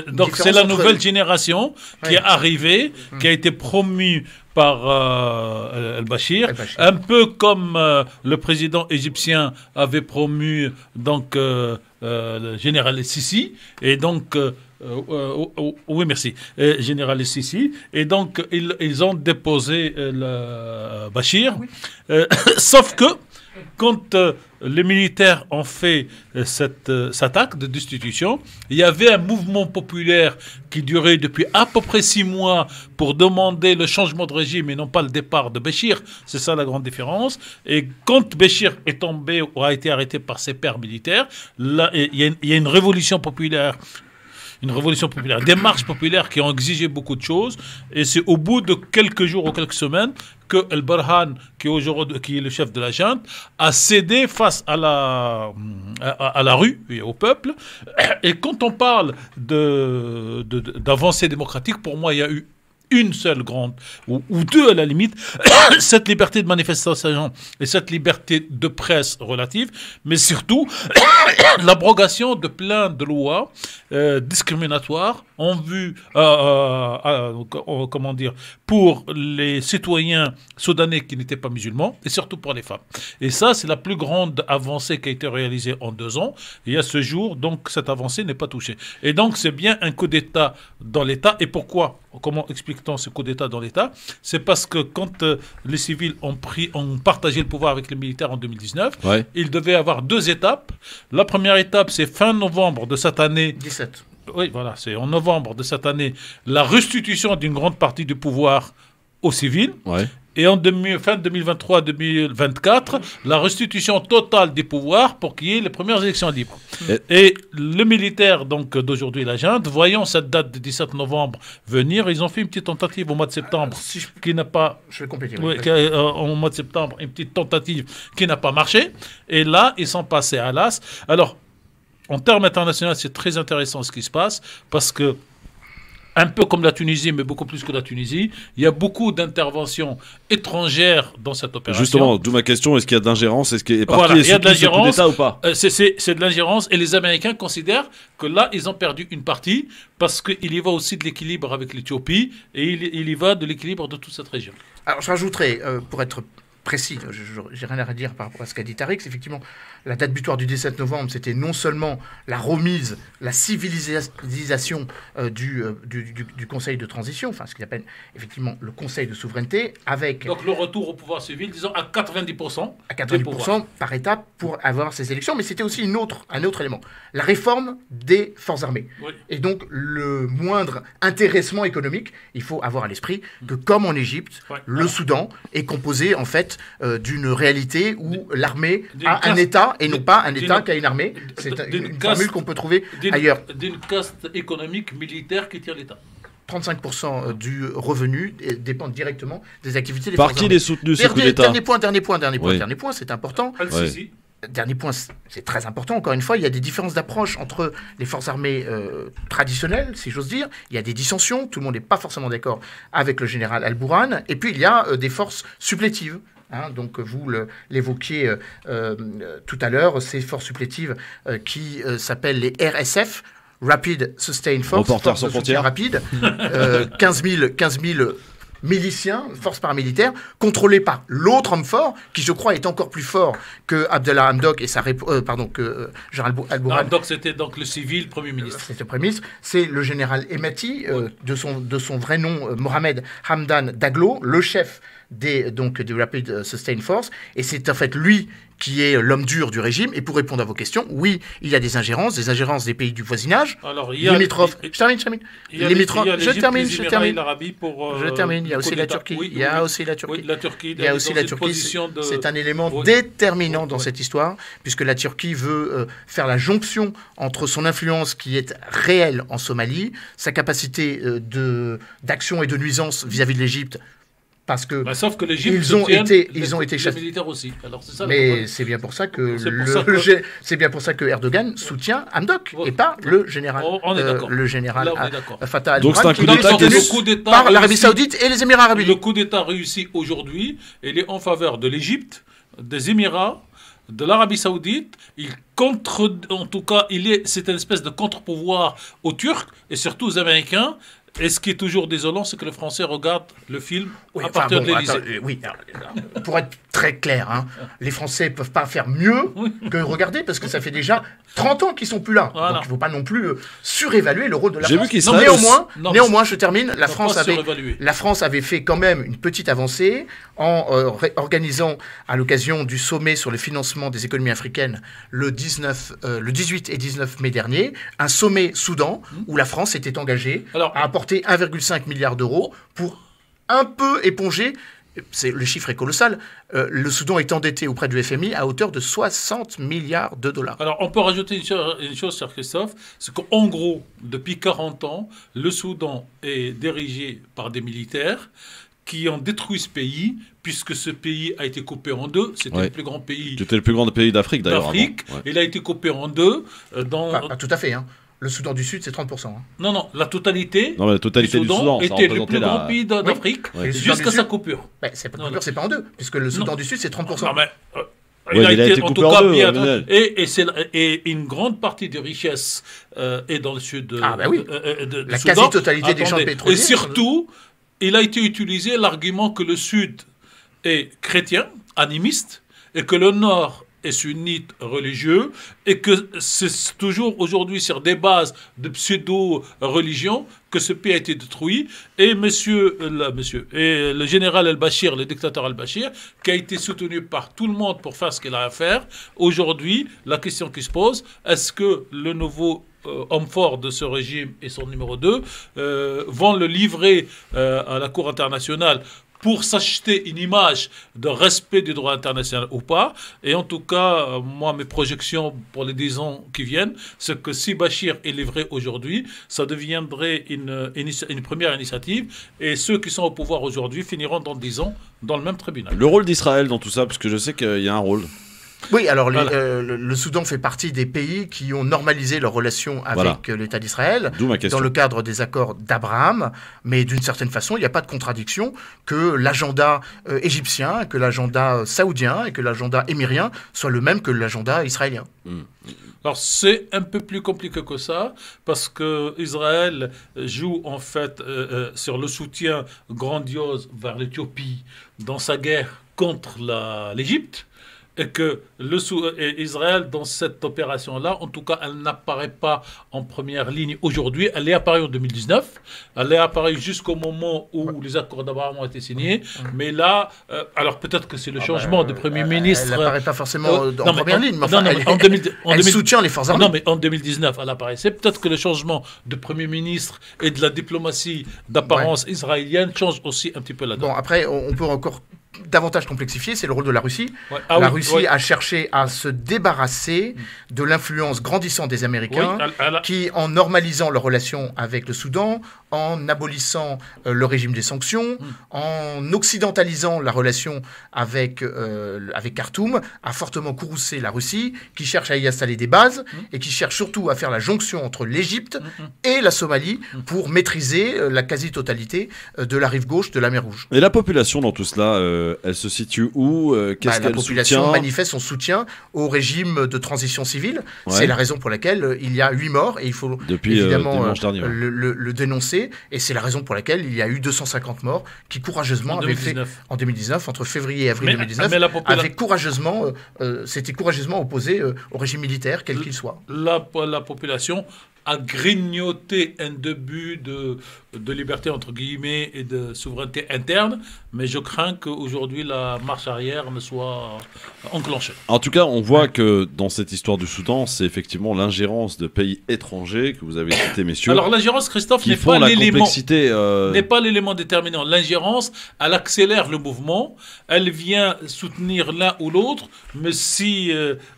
Donc c'est la nouvelle génération qui est arrivée, qui a été promue par el-Bashir, un peu comme le président égyptien avait promu donc le général el-Sisi, et donc oui, merci. Général el-Sisi. Et donc, ils ont déposé le Bachir. Sauf que, quand les militaires ont fait cette attaque de destitution, il y avait un mouvement populaire qui durait depuis à peu près 6 mois pour demander le changement de régime et non pas le départ de Béchir. C'est ça la grande différence. Et quand Béchir est tombé ou a été arrêté par ses pairs militaires, là, il y a une révolution populaire. Des marches populaires qui ont exigé beaucoup de choses, et c'est au bout de quelques jours ou quelques semaines que El-Barhan, qui est le chef de la junte, a cédé face à la rue et au peuple. Et quand on parle d'avancée démocratique, pour moi, il y a eu une seule grande, ou deux à la limite, cette liberté de manifestation et cette liberté de presse relative, mais surtout l'abrogation de plein de lois discriminatoires en vue, pour les citoyens soudanais qui n'étaient pas musulmans, et surtout pour les femmes. Et ça, c'est la plus grande avancée qui a été réalisée en 2 ans, et à ce jour, donc, cette avancée n'est pas touchée. Et donc, c'est bien un coup d'État dans l'État. Et pourquoi ? Comment explique-t-on ce coup d'État dans l'État ? C'est parce que quand les civils ont partagé le pouvoir avec les militaires en 2019, il devait y avoir 2 étapes. La première étape, c'est fin novembre de cette année. 17. Oui, voilà, c'est en novembre de cette année, la restitution d'une grande partie du pouvoir aux civils. Et en fin 2023-2024, la restitution totale des pouvoirs pour qu'il y ait les premières élections libres. Et le militaire donc d'aujourd'hui, la junte, voyant cette date du 17 novembre venir, ils ont fait une petite tentative au mois de septembre qui n'a pas... Je vais compléter. Au mois de septembre, une petite tentative qui n'a pas marché. Et là, ils sont passés à l'as. Alors, en termes internationaux, c'est très intéressant ce qui se passe, parce que un peu comme la Tunisie, mais beaucoup plus que la Tunisie, il y a beaucoup d'interventions étrangères dans cette opération. Justement, d'où ma question, est-ce qu'il y a de l'ingérence ? Il y a de l'ingérence, ou pas ? c'est de l'ingérence, et les Américains considèrent que là, ils ont perdu une partie, parce qu'il y va aussi de l'équilibre avec l'Éthiopie, et il y va de l'équilibre de toute cette région. Alors, je rajouterai, pour être précis, j'ai rien à dire par rapport à ce qu'a dit Tariq, c'est effectivement la date butoir du 17 novembre, c'était non seulement la remise, la civilisation du Conseil de transition, enfin ce qu'il appelle effectivement le Conseil de souveraineté, avec... Donc le retour au pouvoir civil, disons à 90%. À 90% par étape pour avoir ces élections, mais c'était aussi un autre élément, la réforme des forces armées. Et donc le moindre intéressement économique, il faut avoir à l'esprit que comme en Égypte, le Soudan est composé en fait d'une réalité où l'armée a un État et non pas un État qui a une armée. C'est une formule qu'on peut trouver ailleurs. D'une caste économique militaire qui tire l'État. 35% du revenu dépendent directement des activités des forces armées. Par qui il est soutenu ce coup d'État ? Dernier point, c'est important. Dernier point, c'est très important, encore une fois, il y a des différences d'approche entre les forces armées traditionnelles, si j'ose dire. Il y a des dissensions, tout le monde n'est pas forcément d'accord avec le général Al-Bourhan. Et puis, il y a des forces supplétives. Donc vous l'évoquiez tout à l'heure, ces forces supplétives qui s'appellent les RSF, Rapid Sustained Force, Reporters sans frontières rapide, 15 000 miliciens, forces paramilitaires, contrôlés par l'autre homme fort, qui je crois est encore plus fort que Abdallah Hamdok et que général Al-Bourhan. Hamdok, c'était donc le civil Premier ministre. C'était le Premier ministre. C'est le général Hemati, de son vrai nom Mohamed Hamdan Daglo, le chef des Rapid Sustain Force, et c'est en fait lui qui est l'homme dur du régime. Et pour répondre à vos questions, oui, il y a des ingérences des pays du voisinage, limitrophes. Je termine. Je termine. Il y a aussi la Turquie. Il y a aussi la Turquie. C'est un élément déterminant dans cette histoire, puisque la Turquie veut faire la jonction entre son influence qui est réelle en Somalie, sa capacité d'action et de nuisance vis-à-vis de l'Égypte. Parce que, sauf que l'Égypte ils ont été chassés. Militaires aussi. Alors, c'est ça, mais c'est bien pour ça que Erdogan soutient Hamdok et pas le général. Le général Fatah al-Burhan, qui est soutenu par l'Arabie Saoudite et les Émirats Arabes Unis. Le coup d'État réussi aujourd'hui, il est en faveur de l'Égypte, des Émirats, de l'Arabie Saoudite. C'est une espèce de contre-pouvoir aux Turcs et surtout aux Américains. Et ce qui est toujours désolant, c'est que les Français regardent le film à partir de l'Élysée. Pour être très clair, les Français ne peuvent pas faire mieux que regarder, parce que ça fait déjà 30 ans qu'ils ne sont plus là. Voilà. Donc il ne faut pas non plus surévaluer le rôle de la France. Néanmoins, je termine, la France avait fait quand même une petite avancée en organisant, à l'occasion du sommet sur le financement des économies africaines, le 18 et 19 mai dernier, un sommet Soudan, où la France était engagée à apporter 1,5 milliard d'euros pour un peu éponger, le chiffre est colossal, le Soudan est endetté auprès du FMI à hauteur de 60 milliards de dollars. Alors on peut rajouter une chose, cher Christophe, c'est qu'en gros, depuis 40 ans, le Soudan est dirigé par des militaires qui ont détruit ce pays, puisque ce pays a été coupé en deux. C'était le plus grand pays. C'était le plus grand pays d'Afrique, d'ailleurs. Il a été coupé en deux. Pas tout à fait, Le Soudan du Sud, c'est 30%. Non, la totalité, du Soudan était le plus grand pays d'Afrique jusqu'à sa coupure. C'est pas en deux, puisque le Soudan du Sud, c'est 30%. Il a été en tout cas bien. Et une grande partie des richesses est dans le sud de la quasi-totalité des champs pétroliers. Et surtout, il a été utilisé l'argument que le Sud est chrétien, animiste, et que le Nord est sunnite religieux, et que c'est toujours aujourd'hui sur des bases de pseudo-religion que ce pays a été détruit. Et le général al-Bashir, le dictateur al-Bashir, qui a été soutenu par tout le monde pour faire ce qu'il a à faire, aujourd'hui, la question qui se pose, est-ce que le nouveau homme fort de ce régime et son numéro 2 vont le livrer à la Cour internationale pour s'acheter une image de respect du droit international ou pas. Et en tout cas, moi, mes projections pour les 10 ans qui viennent, c'est que si Bachir est livré aujourd'hui, ça deviendrait une première initiative, et ceux qui sont au pouvoir aujourd'hui finiront dans 10 ans dans le même tribunal. Le rôle d'Israël dans tout ça, parce que je sais qu'il y a un rôle. Oui, alors le Soudan fait partie des pays qui ont normalisé leurs relations avec l'État d'Israël dans le cadre des accords d'Abraham, mais d'une certaine façon, il n'y a pas de contradiction que l'agenda égyptien, que l'agenda saoudien et que l'agenda émirien soit le même que l'agenda israélien. Alors c'est un peu plus compliqué que ça, parce que Israël joue en fait sur le soutien grandiose vers l'Éthiopie dans sa guerre contre l'Égypte. Et que Israël, dans cette opération-là, en tout cas, elle n'apparaît pas en première ligne aujourd'hui. Elle est apparue en 2019. Elle est apparue jusqu'au moment où les accords d'Abraham ont été signés. Mais là, alors peut-être que c'est le changement de Premier ministre. Elle n'apparaît pas forcément en première ligne, mais elle soutient les forces armées. Non, mais en 2019, elle apparaissait. Peut-être que le changement de Premier ministre et de la diplomatie d'apparence israélienne change aussi un petit peu la donne. Bon, après, on peut encore davantage complexifié, c'est le rôle de la Russie. La Russie a cherché à se débarrasser de l'influence grandissante des Américains qui, en normalisant leurs relations avec le Soudan, en abolissant le régime des sanctions, en occidentalisant la relation avec Khartoum, a fortement courroucé la Russie, qui cherche à y installer des bases et qui cherche surtout à faire la jonction entre l'Égypte et la Somalie pour maîtriser la quasi-totalité de la rive gauche de la mer Rouge. Et la population dans tout cela, elle se situe où? Qu'est-ce qu'elle La population manifeste son soutien au régime de transition civile. C'est la raison pour laquelle il y a 8 morts, et il faut évidemment le dénoncer. Et c'est la raison pour laquelle il y a eu 250 morts qui courageusement avaient fait en 2019, entre février et avril 2019, s'étaient courageusement opposés au régime militaire, quel qu'il soit. La population à grignoter un début de liberté, entre guillemets, et de souveraineté interne, mais je crains qu'aujourd'hui la marche arrière ne soit enclenchée. En tout cas, on voit que dans cette histoire du Soudan, c'est effectivement l'ingérence de pays étrangers que vous avez cité, messieurs. Alors l'ingérence, Christophe, qui n'est font pas la l'élément. complexité. N'est pas l'élément déterminant. L'ingérence, elle accélère le mouvement, elle vient soutenir l'un ou l'autre, mais si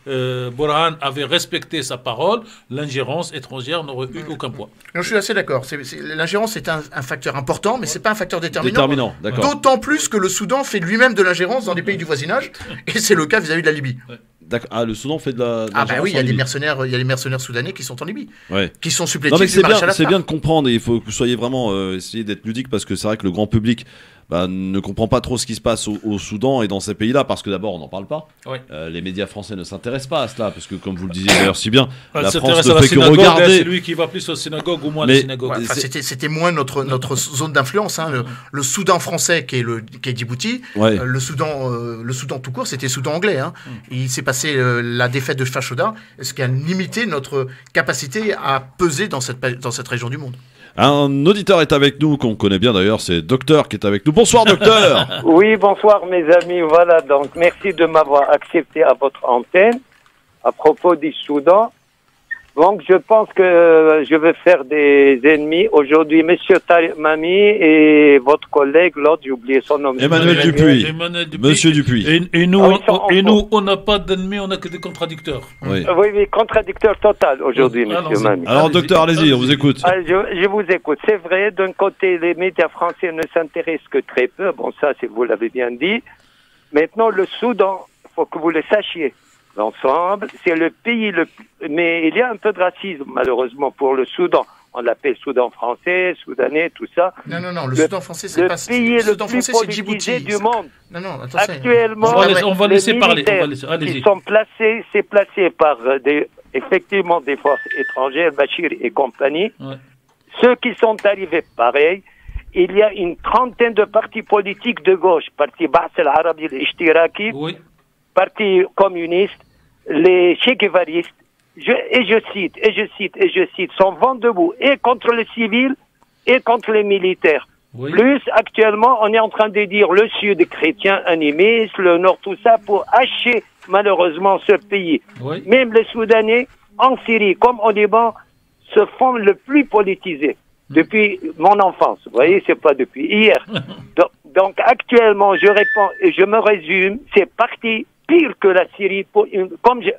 Burhan avait respecté sa parole, l'ingérence étrangère n'aurait eu aucun poids. Non, je suis assez d'accord. L'ingérence est un facteur important, mais c'est pas un facteur déterminant. D'accord. D'autant plus que le Soudan fait lui-même de l'ingérence dans les pays du voisinage, et c'est le cas vis-à-vis de la Libye. D'accord. Ah, le Soudan fait de la. Ah bah oui, il y a des mercenaires soudanais qui sont en Libye, qui sont Non, supplétifs mais du maréchal c'est Haftar. bien de comprendre, et il faut que vous soyez vraiment essayer d'être ludique, parce que c'est vrai que le grand public ne comprend pas trop ce qui se passe au Soudan et dans ces pays-là, parce que d'abord on n'en parle pas. Ouais. Les médias français ne s'intéressent pas à cela, parce que comme vous le disiez d'ailleurs si bien, Elle la s'intéresse France ne à la fait que synagogue, regarder. c'est lui qui va plus aux synagogues ou moins à la synagogue. Ouais, c'était moins notre zone d'influence. Hein. Le Soudan français qui est Djibouti, le Soudan tout court, c'était Soudan anglais. Hein. Il s'est passé la défaite de Fashoda, ce qui a limité notre capacité à peser dans cette région du monde. Un auditeur est avec nous, qu'on connaît bien d'ailleurs, c'est Docteur qui est avec nous. Bonsoir Docteur. Oui, bonsoir mes amis. Voilà, donc merci de m'avoir accepté à votre antenne à propos du Soudan. Donc je pense que je vais faire des ennemis aujourd'hui. Monsieur Tariq Mami et votre collègue, l'autre, j'ai oublié son nom. Emmanuel Dupuis. Monsieur Dupuis. Et nous, on n'a pas d'ennemis, on n'a que des contradicteurs. Oui, contradicteur total aujourd'hui, monsieur Mami. Alors docteur, allez-y, on vous écoute. Je vous écoute. C'est vrai, d'un côté, les médias français ne s'intéressent que très peu. Bon, ça, vous l'avez bien dit. Maintenant, le Soudan, il faut que vous le sachiez. L'ensemble, c'est le pays le plus... Mais il y a un peu de racisme, malheureusement, pour le Soudan. On l'appelle Soudan français, Soudanais, tout ça. Non, le Soudan français, c'est pas... Le pays le plus politisé du monde. Non, attention. Actuellement, on va laisser parler. Ils sont placés, c'est placé par effectivement des forces étrangères, Bachir et compagnie. Ouais. Ceux qui sont arrivés, pareil. Il y a une trentaine de partis politiques de gauche. Parti Ba'ath al-Arabi al-Ishtiraki. Oui. Parti communiste, les Che-Guevaristes, je cite, sont vent debout et contre les civils et contre les militaires. Oui. Plus, actuellement, on est en train de dire le sud chrétien animiste, le nord tout ça, pour hacher malheureusement ce pays. Oui. Même les Soudanais, en Syrie comme au Liban, se font le plus politisés depuis mon enfance. Vous voyez, c'est pas depuis hier. Donc actuellement, je réponds et je me résume, c'est parti pire que la Syrie. Vous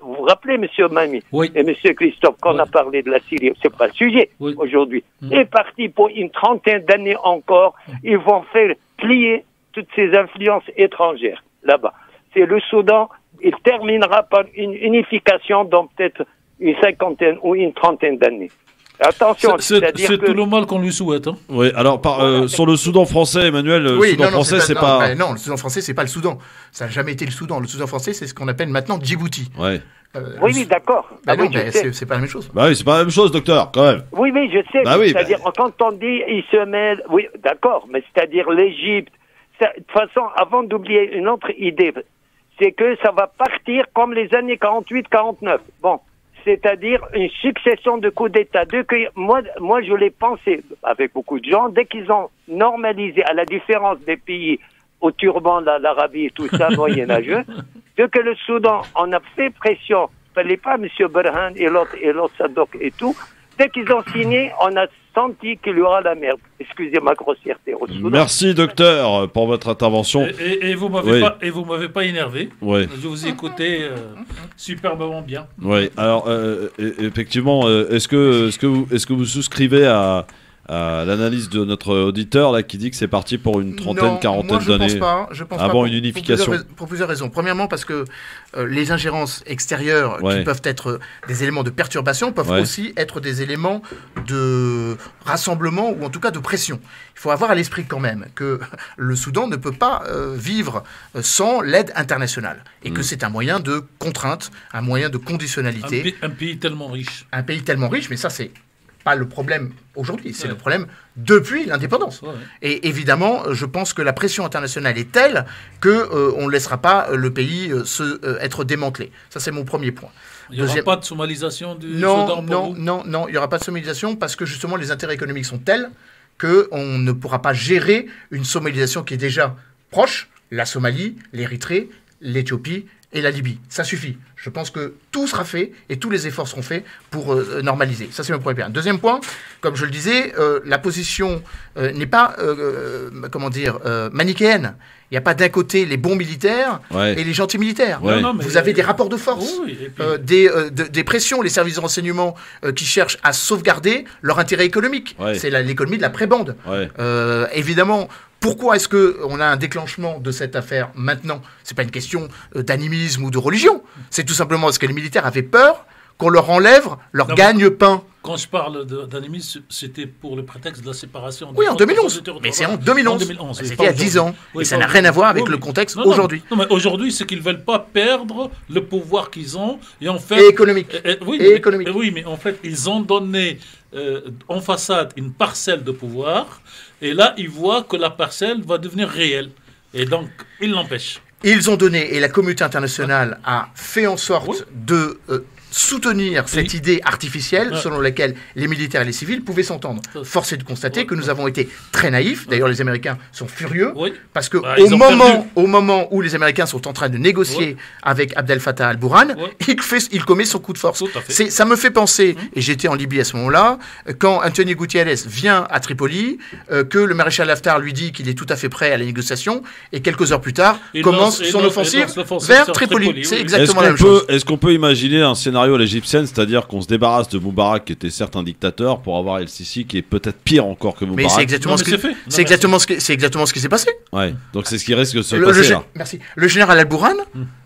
vous rappelez, monsieur Mami et monsieur Christophe, qu'on a parlé de la Syrie, c'est pas le sujet aujourd'hui. C'est parti pour une trentaine d'années encore. Ils vont faire plier toutes ces influences étrangères là-bas. C'est le Soudan. Il terminera par une unification dans peut-être une cinquantaine ou une trentaine d'années. Attention, c'est tout le mal qu'on lui souhaite. Hein. Oui, alors sur le Soudan français, Emmanuel, le Soudan français, c'est pas. Non, le Soudan français, c'est pas le Soudan. Ça n'a jamais été le Soudan. Le Soudan français, c'est ce qu'on appelle maintenant Djibouti. Ouais. Oui, d'accord. C'est pas la même chose. Bah oui, c'est pas la même chose, docteur, quand même. Oui, je sais. C'est-à-dire, quand on dit, ils se mêlent. Oui, d'accord, mais c'est-à-dire l'Égypte. De toute façon, avant d'oublier une autre idée, c'est que ça va partir comme les années 48-49. Bon. C'est-à-dire une succession de coups d'État. Moi, je l'ai pensé avec beaucoup de gens, dès qu'ils ont normalisé, à la différence des pays au turban, l'Arabie et tout ça, moyenâgeux, dès que le Soudan, on a fait pression, il ne fallait pas M. Burhan et l'autre Sadok et tout, dès qu'ils ont signé, on a senti qu'il y aura la merde. Excusez ma grossièreté au Soudan. Merci, docteur, pour votre intervention. Et vous m'avez pas énervé. Ouais. Je vous ai écouté superbement bien. Oui. Alors, effectivement, est-ce que vous souscrivez à l'analyse de notre auditeur là qui dit que c'est parti pour une quarantaine d'années avant une unification. Pour plusieurs raisons. Premièrement, parce que les ingérences extérieures qui peuvent être des éléments de perturbation peuvent aussi être des éléments de rassemblement ou en tout cas de pression. Il faut avoir à l'esprit quand même que le Soudan ne peut pas vivre sans l'aide internationale et que c'est un moyen de contrainte, un moyen de conditionnalité. Un pays tellement riche. Un pays tellement riche, mais ça c'est pas le problème aujourd'hui, c'est le problème depuis l'indépendance. Et évidemment, je pense que la pression internationale est telle qu'on ne laissera pas le pays être démantelé. Ça, c'est mon premier point. Il n'y aura pas de somalisation du Soudan pour vous ? Non, il n'y aura pas de somalisation parce que justement les intérêts économiques sont tels qu'on ne pourra pas gérer une somalisation qui est déjà proche, la Somalie, l'Érythrée, l'Éthiopie et la Libye. Ça suffit. Je pense que tout sera fait et tous les efforts seront faits pour normaliser. Ça, c'est mon premier point. Deuxième point, comme je le disais, la position n'est pas, manichéenne. Il n'y a pas d'un côté les bons militaires et les gentils militaires. Vous avez des rapports de force, des pressions, les services de renseignement qui cherchent à sauvegarder leur intérêt économique. C'est l'économie de la prébande. Évidemment, pourquoi est-ce qu'on a un déclenchement de cette affaire maintenant ? Ce n'est pas une question d'animisme ou de religion. C'est tout simplement parce que les militaires avaient peur qu'on leur enlève leur gagne-pain. Quand je parle d'animisme, c'était pour le prétexte de la séparation. Oui, en 2011. Mais c'est en 2011. C'était il y a 10 ans. Et ça n'a rien à voir avec le contexte aujourd'hui. Non, mais aujourd'hui, c'est qu'ils ne veulent pas perdre le pouvoir qu'ils ont. Et en fait, et économique. Économique. Oui, mais en fait, ils ont donné en façade une parcelle de pouvoir. Et là, ils voient que la parcelle va devenir réelle. Et donc, ils l'empêchent. Ils ont donné, et la communauté internationale a fait en sorte de soutenir cette idée artificielle selon laquelle les militaires et les civils pouvaient s'entendre. Force est de constater que nous avons été très naïfs. D'ailleurs, les Américains sont furieux parce que au moment où les Américains sont en train de négocier avec Abdel Fattah al-Burhan, il commet son coup de force. Ça me fait penser, et j'étais en Libye à ce moment-là, quand Antonio Gutiérrez vient à Tripoli, que le maréchal Haftar lui dit qu'il est tout à fait prêt à la négociation, et quelques heures plus tard, commence son offensive vers Tripoli. C'est exactement la même chose. Est-ce qu'on peut imaginer un scénario à l'égyptienne, c'est-à-dire qu'on se débarrasse de Moubarak, qui était certes un dictateur, pour avoir El-Sisi, qui est peut-être pire encore que Moubarak. Mais c'est exactement ce qui s'est passé. Ouais. Donc c'est ce qui risque de se passer là. Merci. Le général al-Burhan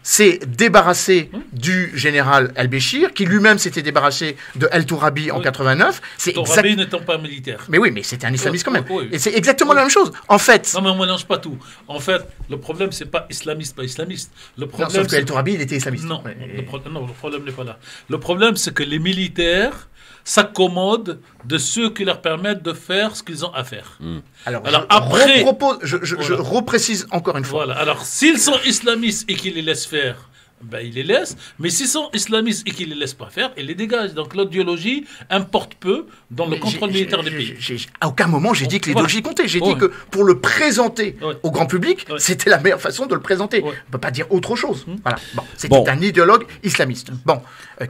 s'est débarrassé du général al-Béchir, qui lui-même s'était débarrassé de El-Tourabi en 89. Tourabi n'étant pas militaire. Mais oui, mais c'était un islamiste quand même. Et c'est exactement la même chose. En fait. Non, mais on ne mélange pas tout. En fait, le problème, c'est pas islamiste, pas islamiste. Le problème, sauf que El-Tourabi, il était islamiste. Non, le problème n'est pas là. Le problème, c'est que les militaires s'accommodent de ceux qui leur permettent de faire ce qu'ils ont à faire. Alors après, je reprécise encore une fois. Voilà. Alors, s'ils sont islamistes et qu'ils les laissent faire, ben, ils les laissent. Mais s'ils sont islamistes et qu'ils ne les laissent pas faire, ils les dégagent. Donc l'idéologie importe peu dans le contrôle militaire des pays. À aucun moment, j'ai dit que l'idéologie comptait. J'ai dit que pour le présenter au grand public, c'était la meilleure façon de le présenter. On ne peut pas dire autre chose. Voilà. C'était un idéologue islamiste.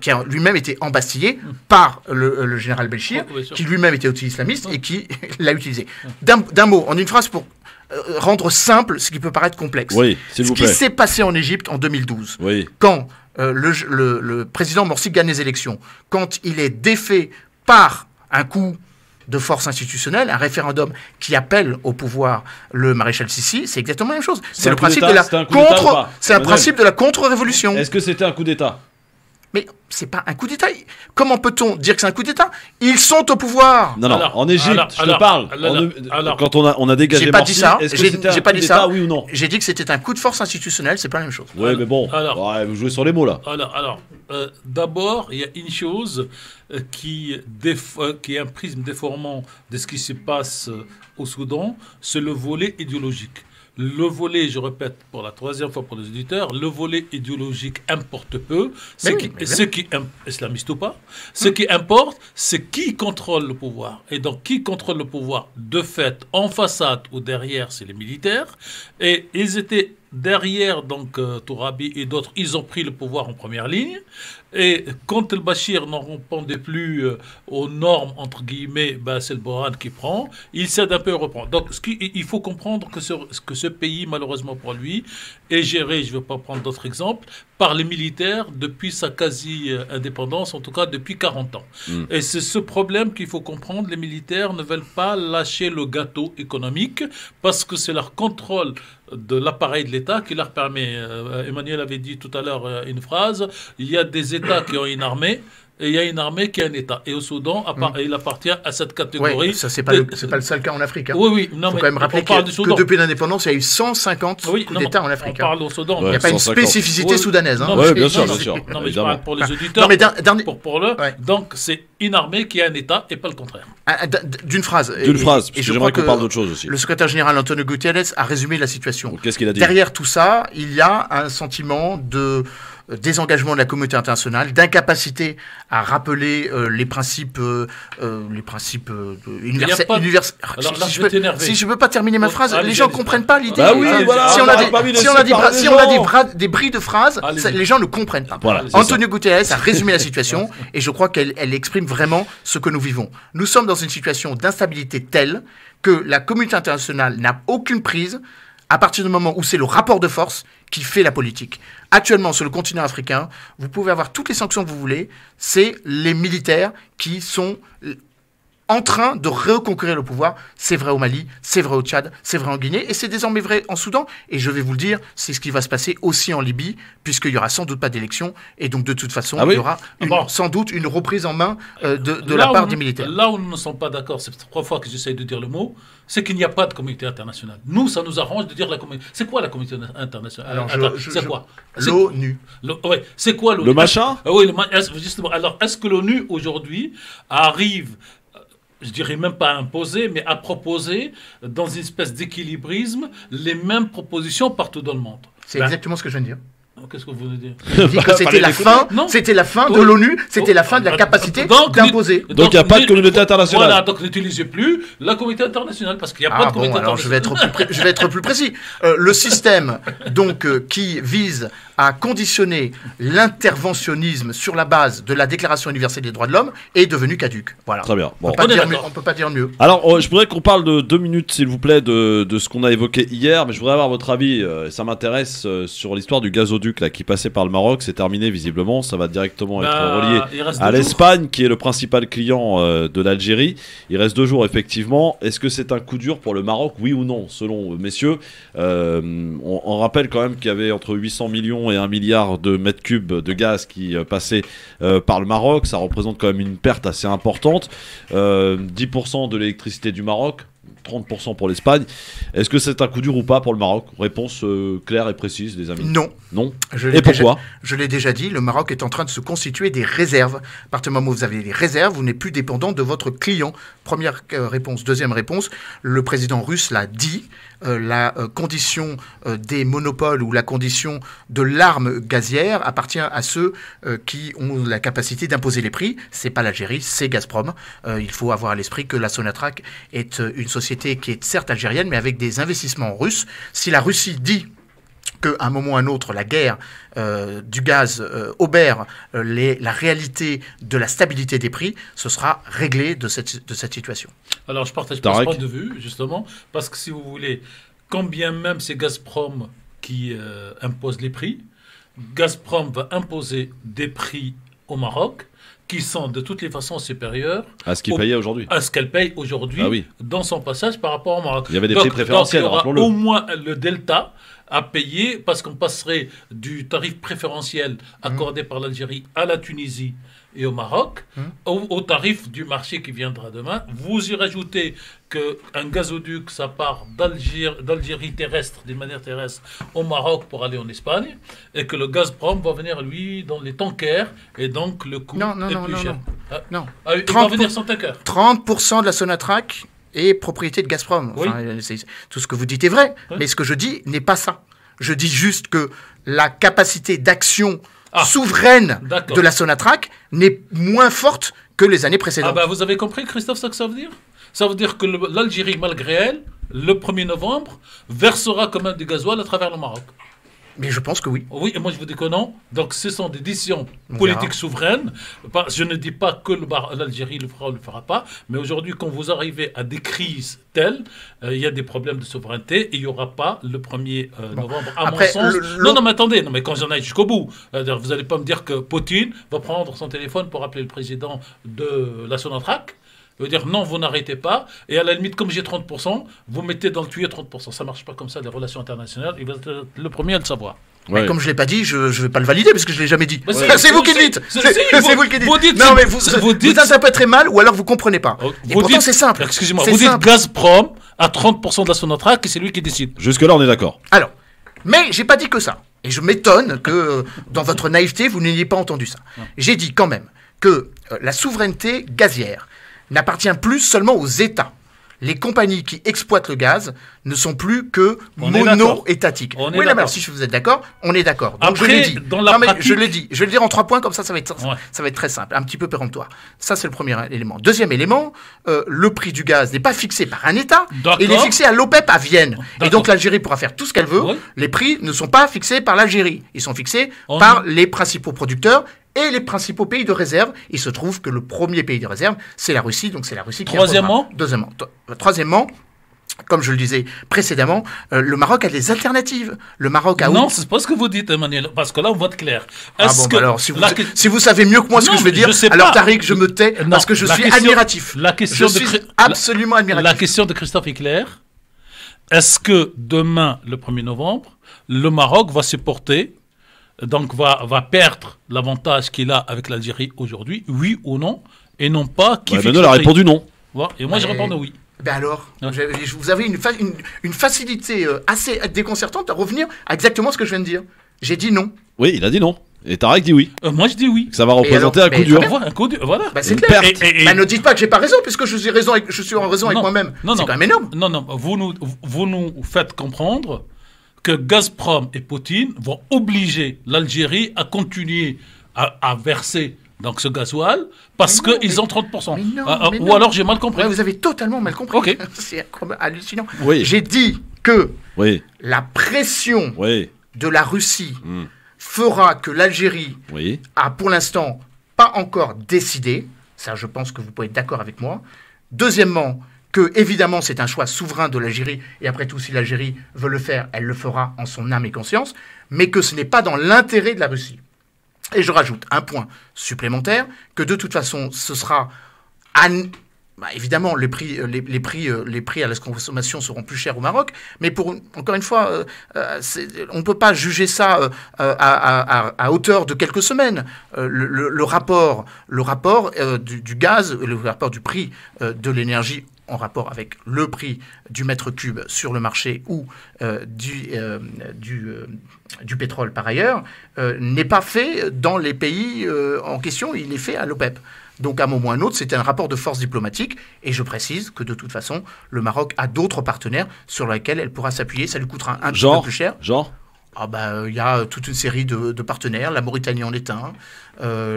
Qui a lui-même été embastillé par le général Béchir, qui lui-même était aussi islamiste et qui l'a utilisé. D'un mot, en une phrase pour rendre simple ce qui peut paraître complexe. Ce qui s'est passé en Égypte en 2012, quand le président Morsi gagne les élections, quand il est défait par un coup de force institutionnelle, un référendum qui appelle au pouvoir le maréchal Sissi, c'est exactement la même chose. C'est le principe de la contre-révolution. Est-ce que c'était un coup d'État ? Mais c'est pas un coup d'État. Comment peut-on dire que c'est un coup d'État ? Ils sont au pouvoir. Non, en Égypte, je te parle. Quand on a dégagé Morsi, est-ce que c'était un coup d'État, oui ou non ? J'ai dit que c'était un coup de force institutionnelle, c'est pas la même chose. Ouais, mais bon, vous jouez sur les mots là. D'abord, il y a une chose qui est un prisme déformant de ce qui se passe au Soudan, c'est le volet idéologique. Le volet, je répète pour la troisième fois pour les auditeurs, le volet idéologique importe peu. Ce qui islamiste ou pas, ce qui importe, c'est qui contrôle le pouvoir. Et donc, qui contrôle le pouvoir de fait, en façade ou derrière, c'est les militaires. Et ils étaient derrière, donc Tourabi et d'autres, ils ont pris le pouvoir en première ligne. Et quand el Bachir n'en répondait plus aux normes, entre guillemets, c'est le Burhan qui prend, il cède un peu et reprend. Donc il faut comprendre que ce pays, malheureusement pour lui, est géré, je ne vais pas prendre d'autres exemples, par les militaires depuis sa quasi-indépendance, en tout cas depuis 40 ans. Et c'est ce problème qu'il faut comprendre. Les militaires ne veulent pas lâcher le gâteau économique parce que c'est leur contrôle de l'appareil de l'État qui leur permet, Emmanuel avait dit tout à l'heure une phrase, il y a des États qui ont une armée, et il y a une armée qui est un État. Et au Soudan, il appartient à cette catégorie. Oui, ça, c'est pas le seul cas en Afrique. Hein. Oui. Il faut quand même rappeler que depuis l'indépendance, il y a eu 150 coups d'État en Afrique. On parle au Soudan. Il n'y a pas une spécificité soudanaise. Hein. Oui, bien sûr. Non, mais je parle pour les auditeurs. Donc, c'est une armée qui est un État et pas le contraire. D'une phrase. Parce que j'aimerais qu'on parle d'autre chose aussi. Le secrétaire général Antonio Guterres a résumé la situation. Qu'est-ce qu'il a dit ? Derrière tout ça, il y a un sentiment de désengagement de la communauté internationale, d'incapacité à rappeler les principes universels. Si je ne peux pas terminer ma phrase, les gens ne comprennent pas l'idée. Si on a des bris de phrases, les gens ne comprennent pas. Antonio Guterres a résumé la situation et je crois qu'elle exprime vraiment ce que nous vivons. Nous sommes dans une situation d'instabilité telle que la communauté internationale n'a aucune prise à partir du moment où c'est le rapport de force qui fait la politique. Actuellement, sur le continent africain, vous pouvez avoir toutes les sanctions que vous voulez, c'est les militaires qui sont en train de reconquérir le pouvoir. C'est vrai au Mali, c'est vrai au Tchad, c'est vrai en Guinée, et c'est désormais vrai en Soudan. Et je vais vous le dire, c'est ce qui va se passer aussi en Libye, puisqu'il n'y aura sans doute pas d'élection, et donc de toute façon, il y aura sans doute une reprise en main de la part des militaires. Là où nous ne sommes pas d'accord, c'est 3 fois que j'essaye de dire le mot, c'est qu'il n'y a pas de communauté internationale. Nous, ça nous arrange de dire la communauté. C'est quoi la communauté internationale? C'est quoi? L'ONU. C'est quoi l'ONU? Le machin? Oui, justement. Alors, est-ce que l'ONU, aujourd'hui, arrive, je dirais même pas à imposer, mais à proposer, dans une espèce d'équilibrisme, les mêmes propositions partout dans le monde? C'est exactement ce que je viens de dire. Qu'est-ce que vous voulez dire? Je dis que c'était la fin de l'ONU, c'était la fin de la capacité d'imposer. Donc il n'y a pas de communauté internationale. Voilà, donc n'utilisez plus la communauté internationale parce qu'il n'y a pas de communauté internationale. Je vais être plus précis. Le système donc qui vise à conditionner l'interventionnisme sur la base de la Déclaration universelle des droits de l'homme est devenu caduque. Voilà. Très bien. Bon. On ne peut pas dire mieux. Alors, je voudrais qu'on parle de 2 minutes, s'il vous plaît, de ce qu'on a évoqué hier, mais je voudrais avoir votre avis, ça m'intéresse, sur l'histoire du gazoduc là, qui passait par le Maroc. C'est terminé visiblement, ça va directement être relié à l'Espagne, qui est le principal client de l'Algérie. Il reste 2 jours, effectivement. Est-ce que c'est un coup dur pour le Maroc, oui ou non, selon messieurs? On rappelle quand même qu'il y avait entre 800 millions et 1 milliard de mètres cubes de gaz qui passaient par le Maroc. Ça représente quand même une perte assez importante. 10% de l'électricité du Maroc, 30% pour l'Espagne. Est-ce que c'est un coup dur ou pas pour le Maroc? Réponse claire et précise, les amis. Non. Et pourquoi? Je l'ai déjà dit, le Maroc est en train de se constituer des réserves. À partir du moment où vous avez des réserves, vous n'êtes plus dépendant de votre client. Première réponse. Deuxième réponse, le président russe l'a dit, la condition des monopoles ou la condition de l'arme gazière appartient à ceux qui ont la capacité d'imposer les prix. C'est pas l'Algérie, c'est Gazprom. Il faut avoir à l'esprit que la Sonatrach est une société qui est certes algérienne, mais avec des investissements russes. Si la Russie dit qu'à un moment ou à un autre, la guerre du gaz obère la réalité de la stabilité des prix, ce sera réglé de cette situation. Alors, je partage pas ce point de vue, justement, parce que si vous voulez, quand bien même c'est Gazprom qui impose les prix, Gazprom va imposer des prix au Maroc qui sont de toutes les façons supérieurs à ce qu'il payait aujourd'hui. À ce qu'elle paye aujourd'hui dans son passage par rapport au Maroc. Il y avait des prix préférentiels, rappelons-le. Au moins le delta à payer parce qu'on passerait du tarif préférentiel accordé par l'Algérie à la Tunisie et au Maroc au tarif du marché qui viendra demain. Vous y rajoutez qu'un gazoduc, ça part d'Algérie terrestre, d'une manière terrestre, au Maroc pour aller en Espagne, et que le Gazprom va venir, lui, dans les tankers, et donc le coût est plus cher. Non. Il va venir sans tanker. 30% de la Sonatrach est propriété de Gazprom. Enfin, tout ce que vous dites est vrai, mais ce que je dis n'est pas ça. Je dis juste que la capacité d'action souveraine de la Sonatrach n'est moins forte que les années précédentes. Vous avez compris, Christophe, ce que ça veut dire? Ça veut dire que l'Algérie, malgré elle, le 1er novembre, versera quand même du gasoil à travers le Maroc. Mais je pense que oui. Oui, et moi je vous dis que non. Donc ce sont des décisions politiques souveraines. Je ne dis pas que l'Algérie le fera ou ne le fera pas, mais aujourd'hui, quand vous arrivez à des crises telles, il y a des problèmes de souveraineté et il n'y aura pas le 1er novembre, à mon sens. Non, mais attendez, mais quand j'en ai jusqu'au bout, vous n'allez pas me dire que Poutine va prendre son téléphone pour appeler le président de la Sonatrach. Il veut dire non, vous n'arrêtez pas, et à la limite, comme j'ai 30%, vous mettez dans le tuyau 30%. Ça ne marche pas comme ça, les relations internationales, il va être le premier à le savoir. Mais comme je l'ai pas dit, je vais pas le valider parce que je l'ai jamais dit. C'est vous qui le dites. C'est vous qui le dites. Non, mais vous interprétez mal ou alors vous comprenez pas. Et pourtant, c'est simple. Excusez-moi, vous dites Gazprom à 30% de la Sonatrach et c'est lui qui décide. Jusque-là, on est d'accord. Alors, mais j'ai pas dit que ça. Et je m'étonne que dans votre naïveté, vous n'ayez pas entendu ça. J'ai dit quand même que la souveraineté gazière n'appartient plus seulement aux États. Les compagnies qui exploitent le gaz ne sont plus que mono-étatiques. Oui, là, alors, si vous êtes d'accord, on est d'accord. Donc je l'ai dit. Je l'ai dit. Je vais le dire en 3 points, comme ça va être très simple, un petit peu péremptoire. Ça, c'est le premier élément. Deuxième élément, le prix du gaz n'est pas fixé par un État, il est fixé à l'OPEP à Vienne. Et donc l'Algérie pourra faire tout ce qu'elle veut. Les prix ne sont pas fixés par l'Algérie. Ils sont fixés par les principaux producteurs et les principaux pays de réserve. Il se trouve que le premier pays de réserve, c'est la Russie. Donc c'est la Russie qui Troisièmement, comme je le disais précédemment, le Maroc a des alternatives. Le Maroc a... Non, c'est pas ce que vous dites, Emmanuel, parce que là, on vote clair. Alors, si vous savez mieux que moi ce que je veux dire, alors Tariq, je me tais parce que je suis admiratif. Je suis absolument admiratif. La question de Christophe est claire. Est-ce que demain, le 1er novembre, le Maroc va se porter, donc va perdre l'avantage qu'il a avec l'Algérie aujourd'hui, oui ou non, et non pas qui fixe le prix. A répondu non. Et moi, je réponds oui. Ben alors, vous avez une facilité assez déconcertante à revenir à exactement ce que je viens de dire. J'ai dit non. Oui, il a dit non. Et Tariq dit oui. Moi, je dis oui. Ça va représenter un coup dur. Un coup dur, voilà. Bah, c'est clair. Ne dites pas que j'ai pas raison, puisque je suis en raison avec moi-même. C'est quand même énorme. Non. Vous nous faites comprendre que Gazprom et Poutine vont obliger l'Algérie à continuer à verser donc ce gasoil parce qu'ils ont 30%. Ou alors j'ai mal compris. Ouais, vous avez totalement mal compris. Okay. C'est hallucinant. Oui. J'ai dit que la pression de la Russie fera que l'Algérie a pour l'instant pas encore décidé. Ça, je pense que vous pouvez être d'accord avec moi. Deuxièmement, que évidemment c'est un choix souverain de l'Algérie, et après tout, si l'Algérie veut le faire, elle le fera en son âme et conscience, mais que ce n'est pas dans l'intérêt de la Russie. Et je rajoute un point supplémentaire, que de toute façon, ce sera... évidemment, les prix à la consommation seront plus chers au Maroc, mais encore une fois, on ne peut pas juger ça à hauteur de quelques semaines. Le rapport du gaz, le rapport du prix de l'énergie en rapport avec le prix du mètre cube sur le marché ou du pétrole par ailleurs, n'est pas fait dans les pays en question, il est fait à l'OPEP. Donc à un moment ou à un autre, c'était un rapport de force diplomatique, et je précise que de toute façon, le Maroc a d'autres partenaires sur lesquels elle pourra s'appuyer, ça lui coûtera un petit peu plus cher. Il y a toute une série de partenaires, la Mauritanie en est un,